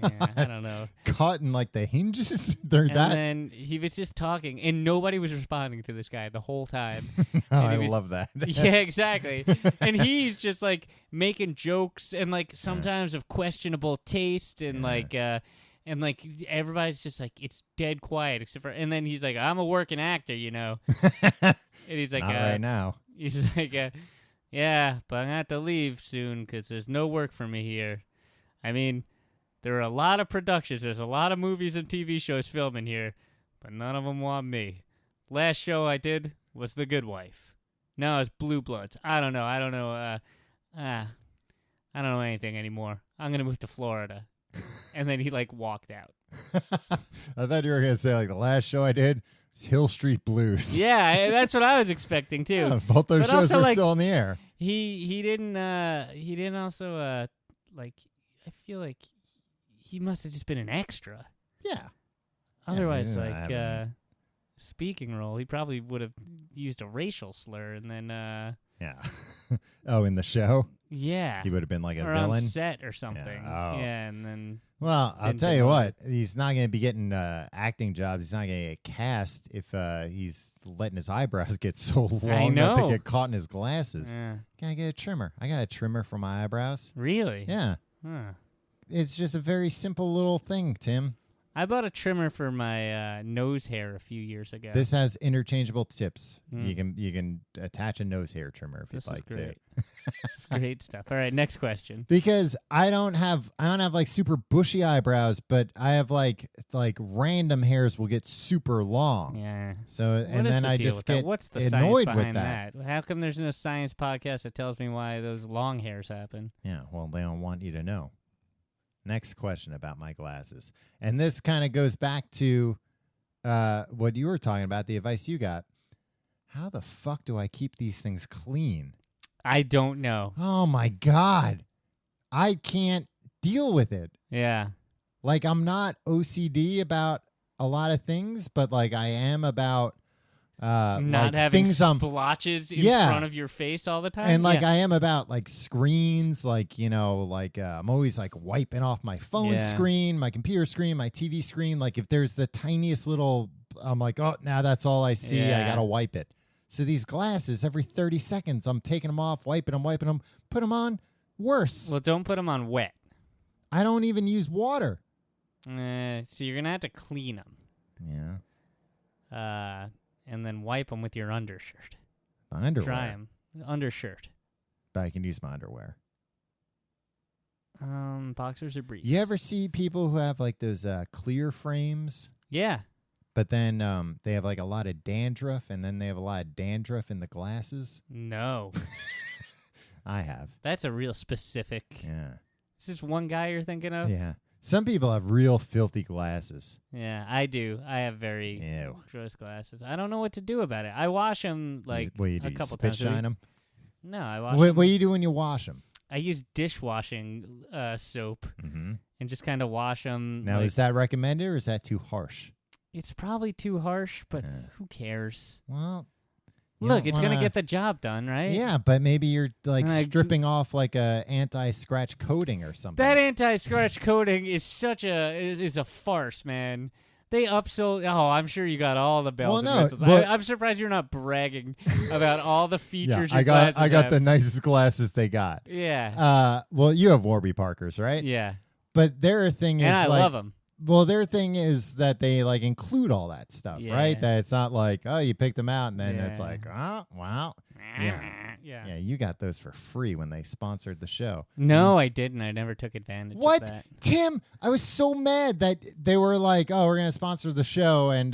[SPEAKER 2] Yeah, I don't know.
[SPEAKER 1] Caught in like the hinges? They're
[SPEAKER 2] And
[SPEAKER 1] that.
[SPEAKER 2] then he was just talking, and nobody was responding to this guy the whole time.
[SPEAKER 1] Oh,
[SPEAKER 2] and he
[SPEAKER 1] I
[SPEAKER 2] was-
[SPEAKER 1] love that.
[SPEAKER 2] Yeah, exactly. And he's just like making jokes and like sometimes of questionable taste and like everybody's just like it's dead quiet except for and then he's like I'm a working actor, you know. And he's like
[SPEAKER 1] Not right now.
[SPEAKER 2] He's like yeah, but I'm gonna have to leave soon because there's no work for me here. I mean, there are a lot of productions. There's a lot of movies and TV shows filming here, but none of them want me. Last show I did was The Good Wife. No, it's Blue Bloods. I don't know. I don't know anything anymore. I'm gonna move to Florida. And then he like walked out.
[SPEAKER 1] I thought you were gonna say like the last show I did was Hill Street Blues.
[SPEAKER 2] Yeah, that's what I was expecting too.
[SPEAKER 1] Yeah, both those
[SPEAKER 2] But
[SPEAKER 1] shows
[SPEAKER 2] also,
[SPEAKER 1] are
[SPEAKER 2] like,
[SPEAKER 1] still in the air.
[SPEAKER 2] He didn't also like I feel like he must have just been an extra.
[SPEAKER 1] Yeah.
[SPEAKER 2] Otherwise,
[SPEAKER 1] Yeah, I
[SPEAKER 2] like
[SPEAKER 1] haven't-
[SPEAKER 2] speaking role, he probably would have used a racial slur and then
[SPEAKER 1] Yeah. Oh, in the show,
[SPEAKER 2] yeah.
[SPEAKER 1] he would have been like a
[SPEAKER 2] or
[SPEAKER 1] villain.
[SPEAKER 2] on set or something.
[SPEAKER 1] Oh.
[SPEAKER 2] Yeah, and then
[SPEAKER 1] Well, I'll
[SPEAKER 2] Didn't
[SPEAKER 1] tell you
[SPEAKER 2] deny
[SPEAKER 1] what, he's not going to be getting acting jobs. He's not going to get cast if he's letting his eyebrows get so long that
[SPEAKER 2] know.
[SPEAKER 1] they get caught in his glasses.
[SPEAKER 2] yeah.
[SPEAKER 1] Can I get a trimmer? I got a trimmer for my eyebrows.
[SPEAKER 2] Really?
[SPEAKER 1] Yeah.
[SPEAKER 2] Huh.
[SPEAKER 1] It's just a very simple little thing, Tim.
[SPEAKER 2] I bought a trimmer for my nose hair a few years ago.
[SPEAKER 1] This has interchangeable tips.
[SPEAKER 2] Mm.
[SPEAKER 1] You can attach a nose hair trimmer if
[SPEAKER 2] This
[SPEAKER 1] you'd
[SPEAKER 2] is
[SPEAKER 1] like
[SPEAKER 2] great.
[SPEAKER 1] to.
[SPEAKER 2] It's great stuff. All right, next question.
[SPEAKER 1] Because I don't have like super bushy eyebrows, but I have like random hairs will get super long.
[SPEAKER 2] Yeah.
[SPEAKER 1] So
[SPEAKER 2] What
[SPEAKER 1] and
[SPEAKER 2] is
[SPEAKER 1] then
[SPEAKER 2] the
[SPEAKER 1] I
[SPEAKER 2] deal
[SPEAKER 1] just
[SPEAKER 2] with that?
[SPEAKER 1] get
[SPEAKER 2] What's the
[SPEAKER 1] annoyed
[SPEAKER 2] science
[SPEAKER 1] with
[SPEAKER 2] behind
[SPEAKER 1] that.
[SPEAKER 2] How come there's no science podcast that tells me why those long hairs happen?
[SPEAKER 1] Yeah, well, they don't want you to know. Next question about my glasses. And this kind of goes back to what you were talking about, the advice you got. How the fuck do I keep these things clean?
[SPEAKER 2] I don't know.
[SPEAKER 1] Oh my God. I can't deal with it.
[SPEAKER 2] Yeah.
[SPEAKER 1] Like, I'm not OCD about a lot of things, but like I am about
[SPEAKER 2] Not
[SPEAKER 1] like
[SPEAKER 2] having
[SPEAKER 1] things
[SPEAKER 2] splotches in front of your face all the time.
[SPEAKER 1] and like I am about like screens, like, you know, like I'm always like wiping off my phone screen, my computer screen, my TV screen. Like if there's the tiniest little, I'm like, oh, now that's all I see. I gotta wipe it. So these glasses, every 30 seconds, I'm taking them off, wiping them, put them on. Worse.
[SPEAKER 2] Well, don't put them on wet.
[SPEAKER 1] I don't even use water.
[SPEAKER 2] So you're gonna have to clean them.
[SPEAKER 1] Yeah.
[SPEAKER 2] And then wipe them with your undershirt.
[SPEAKER 1] My underwear.
[SPEAKER 2] Dry them. Undershirt.
[SPEAKER 1] But I can use my underwear.
[SPEAKER 2] Boxers or briefs.
[SPEAKER 1] You ever see people who have like those clear frames?
[SPEAKER 2] Yeah.
[SPEAKER 1] But then they have like a lot of dandruff, and then they have a lot of dandruff in the glasses?
[SPEAKER 2] No.
[SPEAKER 1] I have.
[SPEAKER 2] That's a real specific.
[SPEAKER 1] Yeah.
[SPEAKER 2] Is this one guy you're thinking of?
[SPEAKER 1] Yeah. Some people have real filthy glasses.
[SPEAKER 2] Yeah, I do. I have very gross glasses. I don't know what to do about it. I wash them like a couple times.
[SPEAKER 1] Spit shine them?
[SPEAKER 2] No, I wash
[SPEAKER 1] them.
[SPEAKER 2] them.
[SPEAKER 1] What do you do when you wash them?
[SPEAKER 2] I use dishwashing soap and just kind of wash them.
[SPEAKER 1] Now, is that recommended or is that too harsh?
[SPEAKER 2] It's probably too harsh, but who cares?
[SPEAKER 1] Well,
[SPEAKER 2] look, it's going to get the job done, right?
[SPEAKER 1] Yeah, but maybe you're like stripping off like a anti-scratch coating or something.
[SPEAKER 2] That anti-scratch coating is is a farce, man. They upsold. Oh, I'm sure you got all the bells and whistles. I'm surprised you're not bragging about all the features.
[SPEAKER 1] I got the nicest glasses they got.
[SPEAKER 2] Yeah.
[SPEAKER 1] Well, you have Warby Parkers, right?
[SPEAKER 2] Yeah.
[SPEAKER 1] But their thing is,
[SPEAKER 2] and I love them.
[SPEAKER 1] Well, their thing is that they like include all that stuff, right? That it's not like, oh, you picked them out and then it's like, oh, wow. Yeah, you got those for free when they sponsored the show.
[SPEAKER 2] No, I didn't. I never took advantage of that.
[SPEAKER 1] Tim, I was so mad that they were like, oh, we're going to sponsor the show and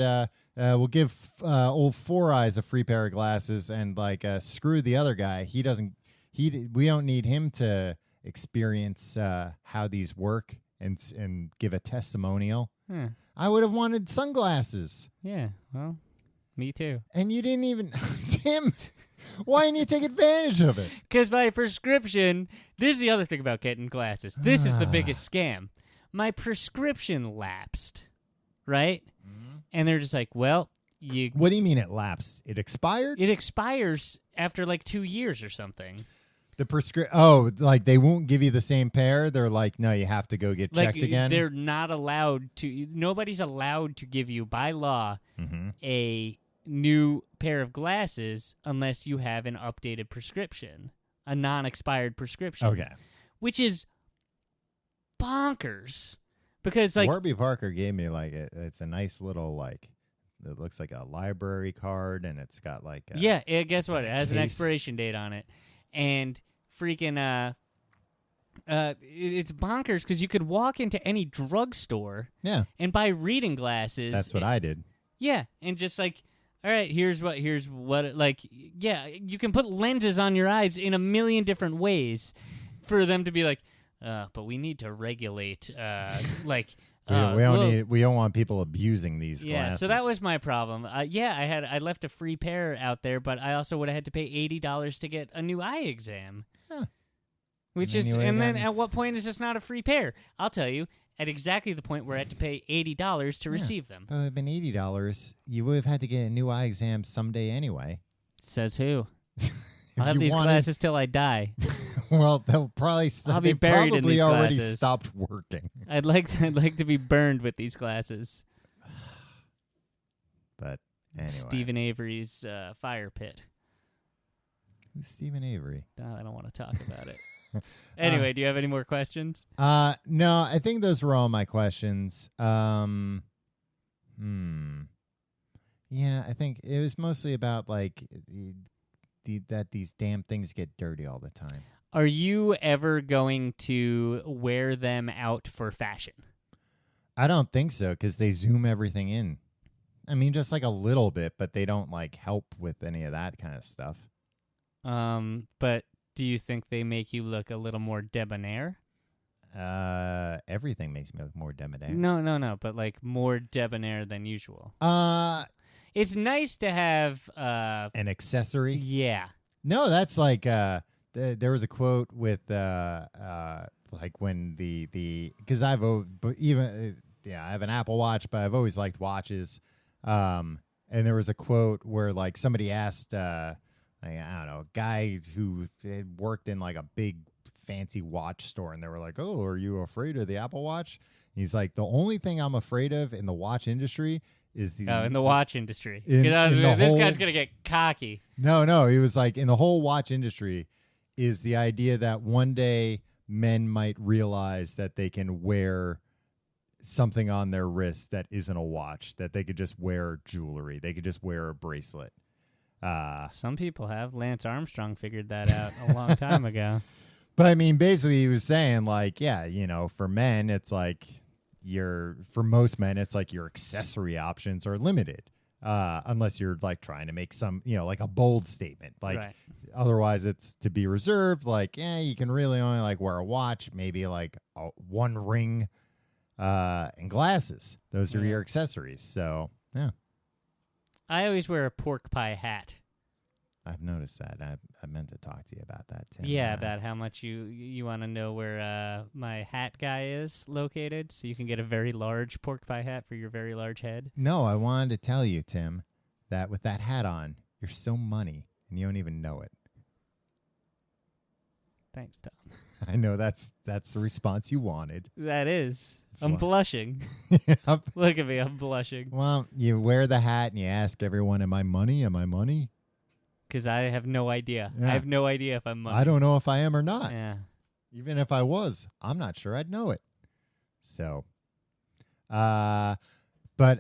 [SPEAKER 1] we'll give old Four Eyes a free pair of glasses and like screw the other guy. We don't need him to experience how these work and give a testimonial. I would have wanted sunglasses.
[SPEAKER 2] Yeah, well, me too.
[SPEAKER 1] And you didn't even... Tim, why didn't you take advantage of it?
[SPEAKER 2] Because my prescription... This is the other thing about getting glasses. This is the biggest scam. My prescription lapsed, right? And they're just like, well, you...
[SPEAKER 1] What do you mean it lapsed? It expired?
[SPEAKER 2] It expires after like 2 years or something.
[SPEAKER 1] Like they won't give you the same pair. They're like, no, you have to go get checked again.
[SPEAKER 2] They're not allowed to. Nobody's allowed to give you by law a new pair of glasses unless you have an updated prescription, a non-expired prescription.
[SPEAKER 1] Okay,
[SPEAKER 2] which is bonkers because like
[SPEAKER 1] Warby Parker gave me like it's a nice little like. It looks like a library card, and it's got like
[SPEAKER 2] guess what? It has an expiration date on it, and freaking it's bonkers because you could walk into any drugstore and buy reading glasses.
[SPEAKER 1] That's what I did.
[SPEAKER 2] Yeah, and just like, all right, here's what like, yeah, you can put lenses on your eyes in a million different ways for them to be like, but we need to regulate like.
[SPEAKER 1] We don't want people abusing these glasses.
[SPEAKER 2] Yeah, so that was my problem. I left a free pair out there, but I also would have had to pay $80 to get a new eye exam. Huh. Then at what point is this not a free pair? I'll tell you, at exactly the point where I had to pay $80 to receive them.
[SPEAKER 1] But it would have been $80. You would have had to get a new eye exam someday anyway.
[SPEAKER 2] Says who? I'll have these glasses till I die.
[SPEAKER 1] Well, they'll probably
[SPEAKER 2] I'll be buried in these
[SPEAKER 1] already
[SPEAKER 2] glasses.
[SPEAKER 1] Stopped working.
[SPEAKER 2] I'd like to be burned with these glasses.
[SPEAKER 1] But anyway,
[SPEAKER 2] Stephen Avery's fire pit.
[SPEAKER 1] Who's Stephen Avery?
[SPEAKER 2] I don't want to talk about it. Anyway, do you have any more questions?
[SPEAKER 1] No, I think those were all my questions. Yeah, I think it was mostly about like that these damn things get dirty all the time.
[SPEAKER 2] Are you ever going to wear them out for fashion?
[SPEAKER 1] I don't think so, because they zoom everything in. I mean, just like a little bit, but they don't like help with any of that kind of stuff.
[SPEAKER 2] But do you think they make you look a little more debonair?
[SPEAKER 1] Everything makes me look more debonair.
[SPEAKER 2] No, but like more debonair than usual. It's nice to have
[SPEAKER 1] an accessory.
[SPEAKER 2] Yeah.
[SPEAKER 1] No, that's like there was a quote with like when because I have an Apple Watch, but I've always liked watches. And there was a quote where like somebody asked, I don't know, a guy who had worked in like a big fancy watch store, and they were like, "Oh, are you afraid of the Apple Watch?" And he's like, "The only thing I'm afraid of in the watch industry is
[SPEAKER 2] in the watch industry.
[SPEAKER 1] This
[SPEAKER 2] guy's gonna get cocky."
[SPEAKER 1] No, he was like, in the whole watch industry is the idea that one day men might realize that they can wear something on their wrist that isn't a watch, that they could just wear jewelry, they could just wear a bracelet.
[SPEAKER 2] Some people have. Lance Armstrong figured that out a long time ago.
[SPEAKER 1] But I mean, basically he was saying like, yeah, for men, it's like for most men, it's like your accessory options are limited. Unless you're like trying to make some, like a bold statement. Like
[SPEAKER 2] right.
[SPEAKER 1] Otherwise it's to be reserved. Like, you can really only like wear a watch, maybe like one ring, and glasses. Those are your accessories. So, yeah.
[SPEAKER 2] I always wear a pork pie hat.
[SPEAKER 1] I've noticed that. I meant to talk to you about that, Tim.
[SPEAKER 2] Yeah, about how much you want to know where my hat guy is located, so you can get a very large pork pie hat for your very large head.
[SPEAKER 1] No, I wanted to tell you, Tim, that with that hat on, you're so money, and you don't even know it.
[SPEAKER 2] Thanks, Tom.
[SPEAKER 1] I know that's the response you wanted.
[SPEAKER 2] That is. I'm blushing.
[SPEAKER 1] Yep.
[SPEAKER 2] Look at me, I'm blushing.
[SPEAKER 1] Well, you wear the hat and you ask everyone, am I money? Am I money?
[SPEAKER 2] Because I have no idea.
[SPEAKER 1] Yeah.
[SPEAKER 2] I have no idea if I'm money.
[SPEAKER 1] I don't know if I am or not.
[SPEAKER 2] Yeah.
[SPEAKER 1] Even if I was, I'm not sure I'd know it. So, but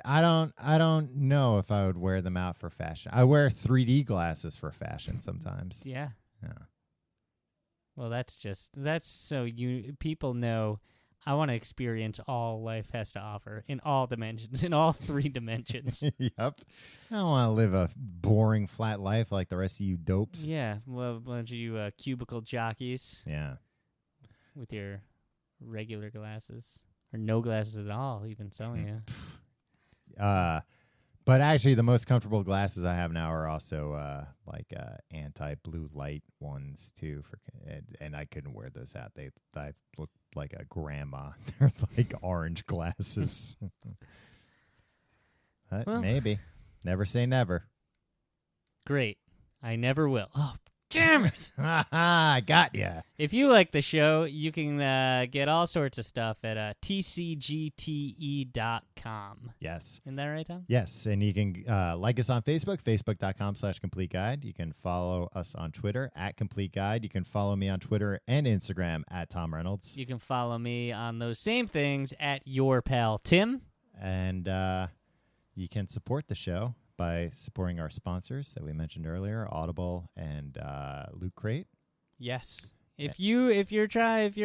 [SPEAKER 1] I don't know if I would wear them out for fashion. I wear 3D glasses for fashion sometimes.
[SPEAKER 2] Yeah.
[SPEAKER 1] Yeah.
[SPEAKER 2] Well, that's so people know I want to experience all life has to offer in all dimensions, in all 3 dimensions.
[SPEAKER 1] Yep. I don't want to live a boring, flat life like the rest of you dopes.
[SPEAKER 2] Yeah. Well, a bunch of you cubicle jockeys.
[SPEAKER 1] Yeah.
[SPEAKER 2] With your regular glasses. Or no glasses at all, even so, yeah.
[SPEAKER 1] But actually, the most comfortable glasses I have now are also like anti-blue light ones too. And I couldn't wear those out. I look like a grandma. They're like orange glasses. But well, maybe. Never say never.
[SPEAKER 2] Great. I never will. Oh, damn it.
[SPEAKER 1] I got ya.
[SPEAKER 2] If you like the show, you can get all sorts of stuff at tcgte.com.
[SPEAKER 1] Yes.
[SPEAKER 2] Isn't that right, Tom?
[SPEAKER 1] Yes, and you can like us on Facebook, facebook.com/Complete Guide. You can follow us on Twitter @Complete Guide. You can follow me on Twitter and Instagram @Tom Reynolds.
[SPEAKER 2] You can follow me on those same things your pal Tim.
[SPEAKER 1] And you can support the show by supporting our sponsors that we mentioned earlier, Audible and Loot Crate.
[SPEAKER 2] Yes. If you're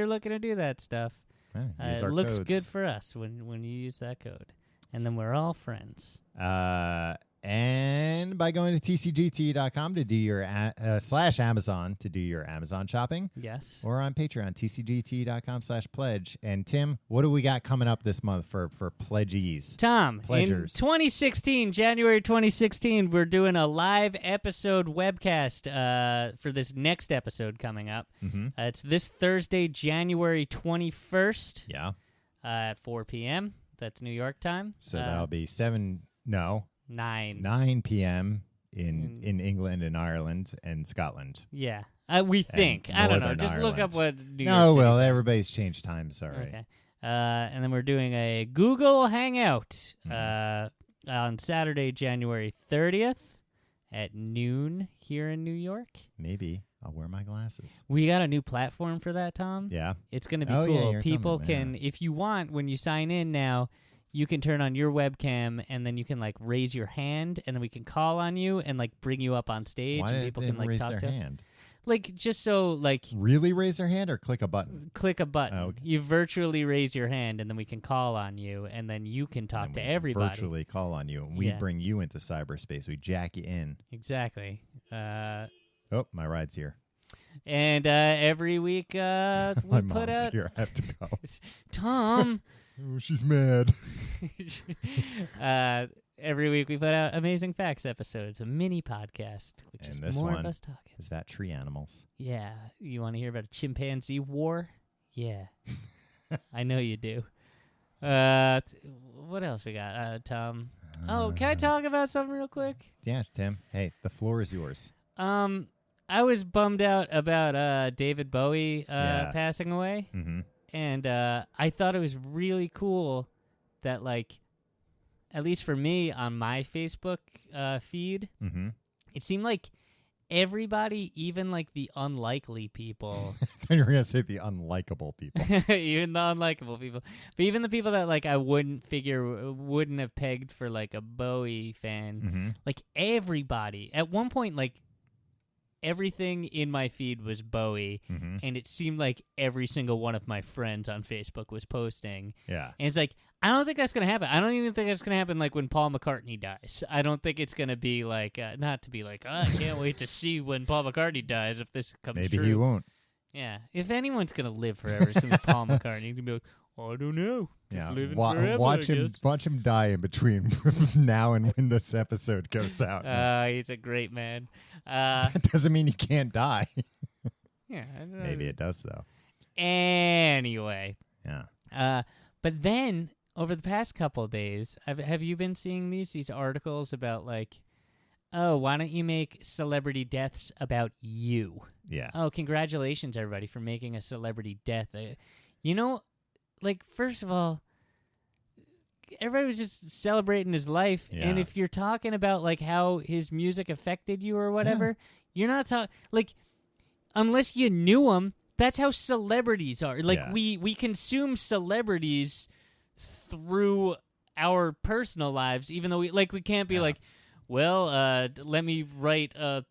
[SPEAKER 2] looking to do that stuff,
[SPEAKER 1] use
[SPEAKER 2] it
[SPEAKER 1] our
[SPEAKER 2] looks
[SPEAKER 1] codes.
[SPEAKER 2] good for us when you use that code. And then we're all friends.
[SPEAKER 1] And by going to tcgt.com to do your /Amazon to do your Amazon shopping.
[SPEAKER 2] Yes.
[SPEAKER 1] Or on Patreon, tcgt.com/pledge. And Tim, what do we got coming up this month for pledgees?
[SPEAKER 2] Tom,
[SPEAKER 1] Pledgers.
[SPEAKER 2] In 2016, January 2016, we're doing a live episode webcast for this next episode coming up.
[SPEAKER 1] Mm-hmm.
[SPEAKER 2] It's this Thursday, January 21st.
[SPEAKER 1] Yeah.
[SPEAKER 2] At 4 p.m. That's New York time.
[SPEAKER 1] So that'll be 9 p.m. in England and Ireland and Scotland.
[SPEAKER 2] Yeah. We think. I don't know. Just
[SPEAKER 1] Ireland.
[SPEAKER 2] look up what New York
[SPEAKER 1] No,
[SPEAKER 2] City
[SPEAKER 1] well,
[SPEAKER 2] time.
[SPEAKER 1] Everybody's changed times. All right.
[SPEAKER 2] Okay. And then we're doing a Google Hangout on Saturday, January 30th at noon here in New York.
[SPEAKER 1] Maybe I'll wear my glasses.
[SPEAKER 2] We got a new platform for that, Tom.
[SPEAKER 1] Yeah.
[SPEAKER 2] It's going to be
[SPEAKER 1] cool.
[SPEAKER 2] Yeah, people can, if you want, when you sign in now, you can turn on your webcam and then you can like raise your hand and then we can call on you and like bring you up on stage.
[SPEAKER 1] Why
[SPEAKER 2] and
[SPEAKER 1] did
[SPEAKER 2] people
[SPEAKER 1] they
[SPEAKER 2] can like
[SPEAKER 1] raise
[SPEAKER 2] talk
[SPEAKER 1] their
[SPEAKER 2] to
[SPEAKER 1] hand?
[SPEAKER 2] Like just so like
[SPEAKER 1] really raise their hand or click a button?
[SPEAKER 2] Click a button.
[SPEAKER 1] Oh, okay.
[SPEAKER 2] You virtually raise your hand and then we can call on you and then you can talk to everybody.
[SPEAKER 1] Virtually call on you and we bring you into cyberspace. We jack you in.
[SPEAKER 2] Exactly.
[SPEAKER 1] Oh, my ride's here.
[SPEAKER 2] And every week we
[SPEAKER 1] my
[SPEAKER 2] put
[SPEAKER 1] mom's
[SPEAKER 2] out
[SPEAKER 1] here. I have to go.
[SPEAKER 2] Tom.
[SPEAKER 1] Oh, she's mad.
[SPEAKER 2] every week we put out Amazing Facts episodes, a mini podcast, which
[SPEAKER 1] And
[SPEAKER 2] is
[SPEAKER 1] this
[SPEAKER 2] more
[SPEAKER 1] one
[SPEAKER 2] of us talking.
[SPEAKER 1] is about tree animals.
[SPEAKER 2] Yeah. You want to hear about a chimpanzee war? Yeah. I know you do. What else we got, Tom? Oh, can I talk about something real quick?
[SPEAKER 1] Yeah, Tim. Hey, the floor is yours.
[SPEAKER 2] I was bummed out about David Bowie passing away.
[SPEAKER 1] Mm-hmm.
[SPEAKER 2] And I thought it was really cool that, like, at least for me on my Facebook feed,
[SPEAKER 1] Mm-hmm.
[SPEAKER 2] it seemed like everybody, even like the unlikely people,
[SPEAKER 1] You were going to say the unlikable people.
[SPEAKER 2] even the unlikable people, but even the people that like I wouldn't have pegged for like a Bowie fan,
[SPEAKER 1] Mm-hmm.
[SPEAKER 2] like everybody at one point, like everything in my feed was Bowie,
[SPEAKER 1] Mm-hmm.
[SPEAKER 2] and it seemed like every single one of my friends on Facebook was posting.
[SPEAKER 1] Yeah.
[SPEAKER 2] And it's like, I don't think that's going to happen. I don't even think that's going to happen like when Paul McCartney dies. I don't think it's going to be like, not to be like, oh, I can't wait to see when Paul McCartney dies if this comes
[SPEAKER 1] Maybe
[SPEAKER 2] true.
[SPEAKER 1] he won't.
[SPEAKER 2] Yeah. If anyone's going to live forever, it's going to be Paul McCartney. He's going to be like, I don't know. Just living forever,
[SPEAKER 1] watch
[SPEAKER 2] I
[SPEAKER 1] him.
[SPEAKER 2] guess.
[SPEAKER 1] Watch him die in between now and when this episode goes out.
[SPEAKER 2] He's a great man.
[SPEAKER 1] That doesn't mean he can't die.
[SPEAKER 2] Yeah. I don't know.
[SPEAKER 1] Maybe it does though.
[SPEAKER 2] Anyway.
[SPEAKER 1] Yeah.
[SPEAKER 2] But then over the past couple of days, have you been seeing these articles about like, oh, why don't you make celebrity deaths about you?
[SPEAKER 1] Yeah.
[SPEAKER 2] Oh, congratulations, everybody, for making a celebrity death. You know, like, first of all, everybody was just celebrating his life.
[SPEAKER 1] Yeah.
[SPEAKER 2] And if you're talking about, like, how his music affected you or whatever, you're not talking, like, unless you knew him, that's how celebrities are. Like,
[SPEAKER 1] Yeah.
[SPEAKER 2] we consume celebrities through our personal lives, even though we can't be like, well, let me write an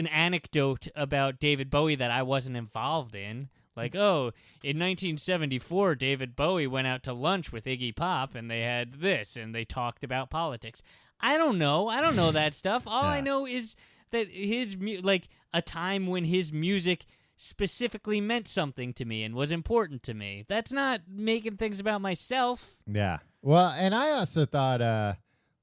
[SPEAKER 2] anecdote about David Bowie that I wasn't involved in. Like, oh, in 1974, David Bowie went out to lunch with Iggy Pop, and they had this, and they talked about politics. I don't know. I don't know that stuff. All I know is that a time when his music specifically meant something to me and was important to me. That's not making things about myself.
[SPEAKER 1] Yeah. Well, and I also thought,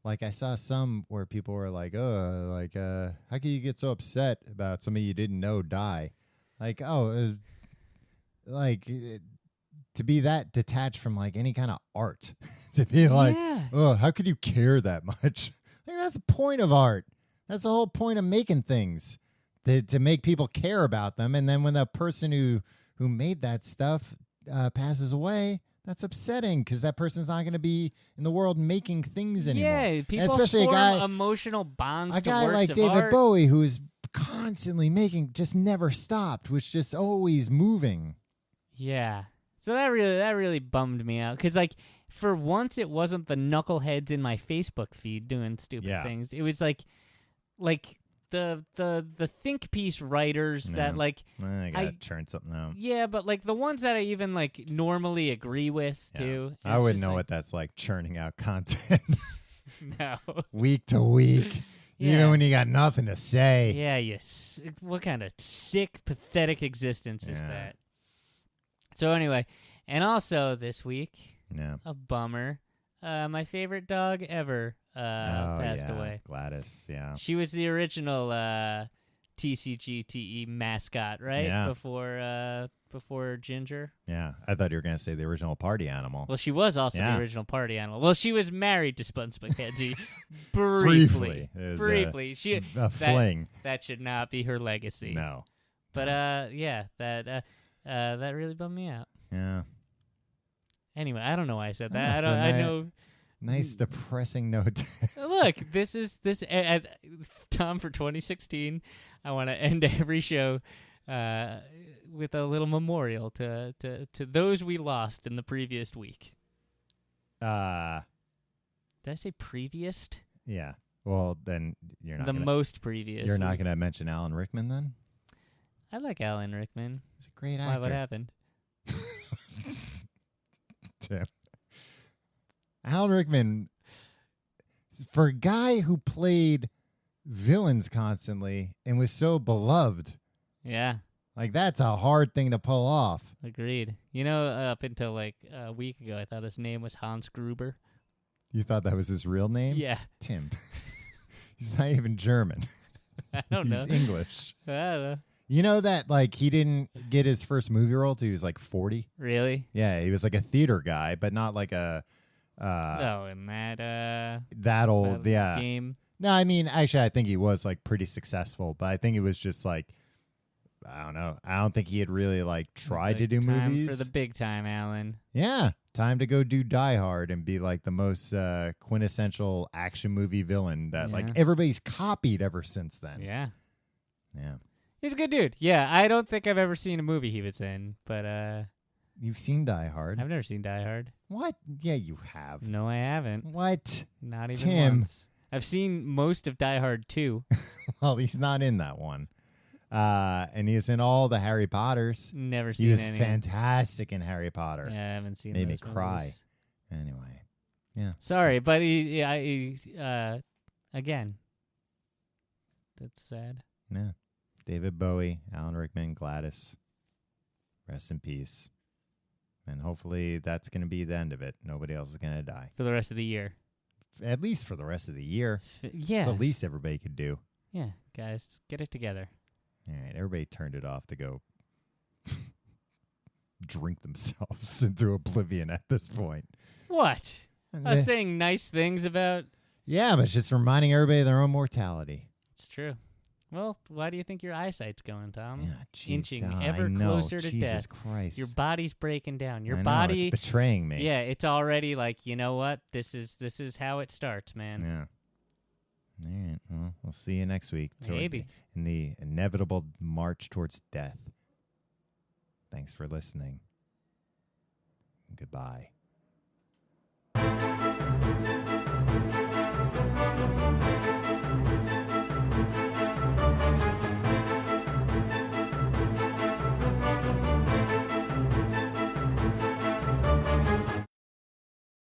[SPEAKER 1] like, I saw some where people were like, oh, like, how can you get so upset about somebody you didn't know die? Like, oh, to be that detached from, like, any kind of art. To be like, oh, how could you care that much? Like, that's the point of art. That's the whole point of making things. To make people care about them. And then when the person who made that stuff passes away, that's upsetting because that person's not going to be in the world making things anymore.
[SPEAKER 2] Yeah, people
[SPEAKER 1] especially
[SPEAKER 2] form emotional bonds to
[SPEAKER 1] guy
[SPEAKER 2] works
[SPEAKER 1] like
[SPEAKER 2] of
[SPEAKER 1] David
[SPEAKER 2] art.
[SPEAKER 1] Bowie, who is constantly making, just never stopped, was just always moving.
[SPEAKER 2] Yeah. So that really bummed me out because, like, for once it wasn't the knuckleheads in my Facebook feed doing stupid things. It was like the think piece writers that, like,
[SPEAKER 1] I gotta churn something out.
[SPEAKER 2] Yeah, but like the ones that I even like normally agree with too.
[SPEAKER 1] I wouldn't know what that's like, churning out content
[SPEAKER 2] No.
[SPEAKER 1] week to week, even when you got nothing to say.
[SPEAKER 2] Yeah, what kind of sick, pathetic existence is that? So anyway, and also this week, a bummer. My favorite dog ever passed away.
[SPEAKER 1] Gladys,
[SPEAKER 2] She was the original TCGTE mascot, right?
[SPEAKER 1] Yeah.
[SPEAKER 2] Before Ginger.
[SPEAKER 1] Yeah, I thought you were going to say the original party animal.
[SPEAKER 2] Well, she was also the original party animal. Well, she was married to Spud McKenzie briefly.
[SPEAKER 1] Briefly.
[SPEAKER 2] She
[SPEAKER 1] a fling.
[SPEAKER 2] That should not be her legacy.
[SPEAKER 1] No.
[SPEAKER 2] But that really bummed me out.
[SPEAKER 1] Yeah.
[SPEAKER 2] Anyway, I don't know why I said that. I know.
[SPEAKER 1] Nice depressing note.
[SPEAKER 2] Look, this Tom, for 2016. I want to end every show with a little memorial to those we lost in the previous week. Did I say previous?
[SPEAKER 1] Yeah. Well, then you're not
[SPEAKER 2] most previous.
[SPEAKER 1] You're not going to mention Alan Rickman then?
[SPEAKER 2] I like Alan Rickman.
[SPEAKER 1] He's a great actor.
[SPEAKER 2] Why? What happened?
[SPEAKER 1] Tim. Alan Rickman, for a guy who played villains constantly and was so beloved.
[SPEAKER 2] Yeah.
[SPEAKER 1] Like, that's a hard thing to pull off.
[SPEAKER 2] Agreed. You know, up until like a week ago, I thought his name was Hans Gruber.
[SPEAKER 1] You thought that was his real name?
[SPEAKER 2] Yeah.
[SPEAKER 1] Tim. He's not even German.
[SPEAKER 2] I don't know.
[SPEAKER 1] He's English.
[SPEAKER 2] I don't know.
[SPEAKER 1] You know that like he didn't get his first movie role till he was like 40?
[SPEAKER 2] Really?
[SPEAKER 1] Yeah, he was like a theater guy, but not like a
[SPEAKER 2] In that
[SPEAKER 1] that old. Yeah.
[SPEAKER 2] game.
[SPEAKER 1] No, I mean, actually, I think he was like pretty successful, but I think it was just like, I don't know. I don't think he had really like tried to do
[SPEAKER 2] time
[SPEAKER 1] movies.
[SPEAKER 2] for the big time, Alan.
[SPEAKER 1] Yeah, time to go do Die Hard and be like the most quintessential action movie villain that like
[SPEAKER 2] Yeah.
[SPEAKER 1] everybody's copied ever since then.
[SPEAKER 2] Yeah.
[SPEAKER 1] Yeah.
[SPEAKER 2] He's a good dude. Yeah, I don't think I've ever seen a movie he was in, but
[SPEAKER 1] You've seen Die Hard.
[SPEAKER 2] I've never seen Die Hard.
[SPEAKER 1] What? Yeah, you have.
[SPEAKER 2] No, I haven't.
[SPEAKER 1] What?
[SPEAKER 2] Not even
[SPEAKER 1] Tim.
[SPEAKER 2] once. I've seen most of Die Hard 2.
[SPEAKER 1] Well, he's not in that one. And he's in all the Harry Potters.
[SPEAKER 2] Never seen
[SPEAKER 1] He was
[SPEAKER 2] any.
[SPEAKER 1] fantastic in Harry Potter.
[SPEAKER 2] Yeah, I haven't seen
[SPEAKER 1] Made me
[SPEAKER 2] those
[SPEAKER 1] cry.
[SPEAKER 2] movies.
[SPEAKER 1] Anyway. Yeah.
[SPEAKER 2] Sorry, but again, that's sad.
[SPEAKER 1] Yeah. David Bowie, Alan Rickman, Gladys. Rest in peace. And hopefully that's going to be the end of it. Nobody else is going to die.
[SPEAKER 2] For the rest of the year.
[SPEAKER 1] At least for the rest of the year.
[SPEAKER 2] Yeah.
[SPEAKER 1] It's the least everybody could do.
[SPEAKER 2] Yeah, guys, get it together.
[SPEAKER 1] All right. Everybody turned it off to go drink themselves into oblivion at this point.
[SPEAKER 2] What? Us saying nice things about...
[SPEAKER 1] Yeah, but it's just reminding everybody of their own mortality.
[SPEAKER 2] It's true. Well, why do you think your eyesight's going, Tom?
[SPEAKER 1] Yeah, geez,
[SPEAKER 2] Inching
[SPEAKER 1] I
[SPEAKER 2] ever
[SPEAKER 1] know.
[SPEAKER 2] closer to
[SPEAKER 1] Jesus
[SPEAKER 2] death.
[SPEAKER 1] Christ.
[SPEAKER 2] Your body's breaking down. Your
[SPEAKER 1] I know,
[SPEAKER 2] body...
[SPEAKER 1] it's betraying me.
[SPEAKER 2] Yeah, it's already like, you know what? This is how it starts, man.
[SPEAKER 1] Yeah. All right. Well, we'll see you next week.
[SPEAKER 2] Maybe.
[SPEAKER 1] In the inevitable march towards death. Thanks for listening. Goodbye.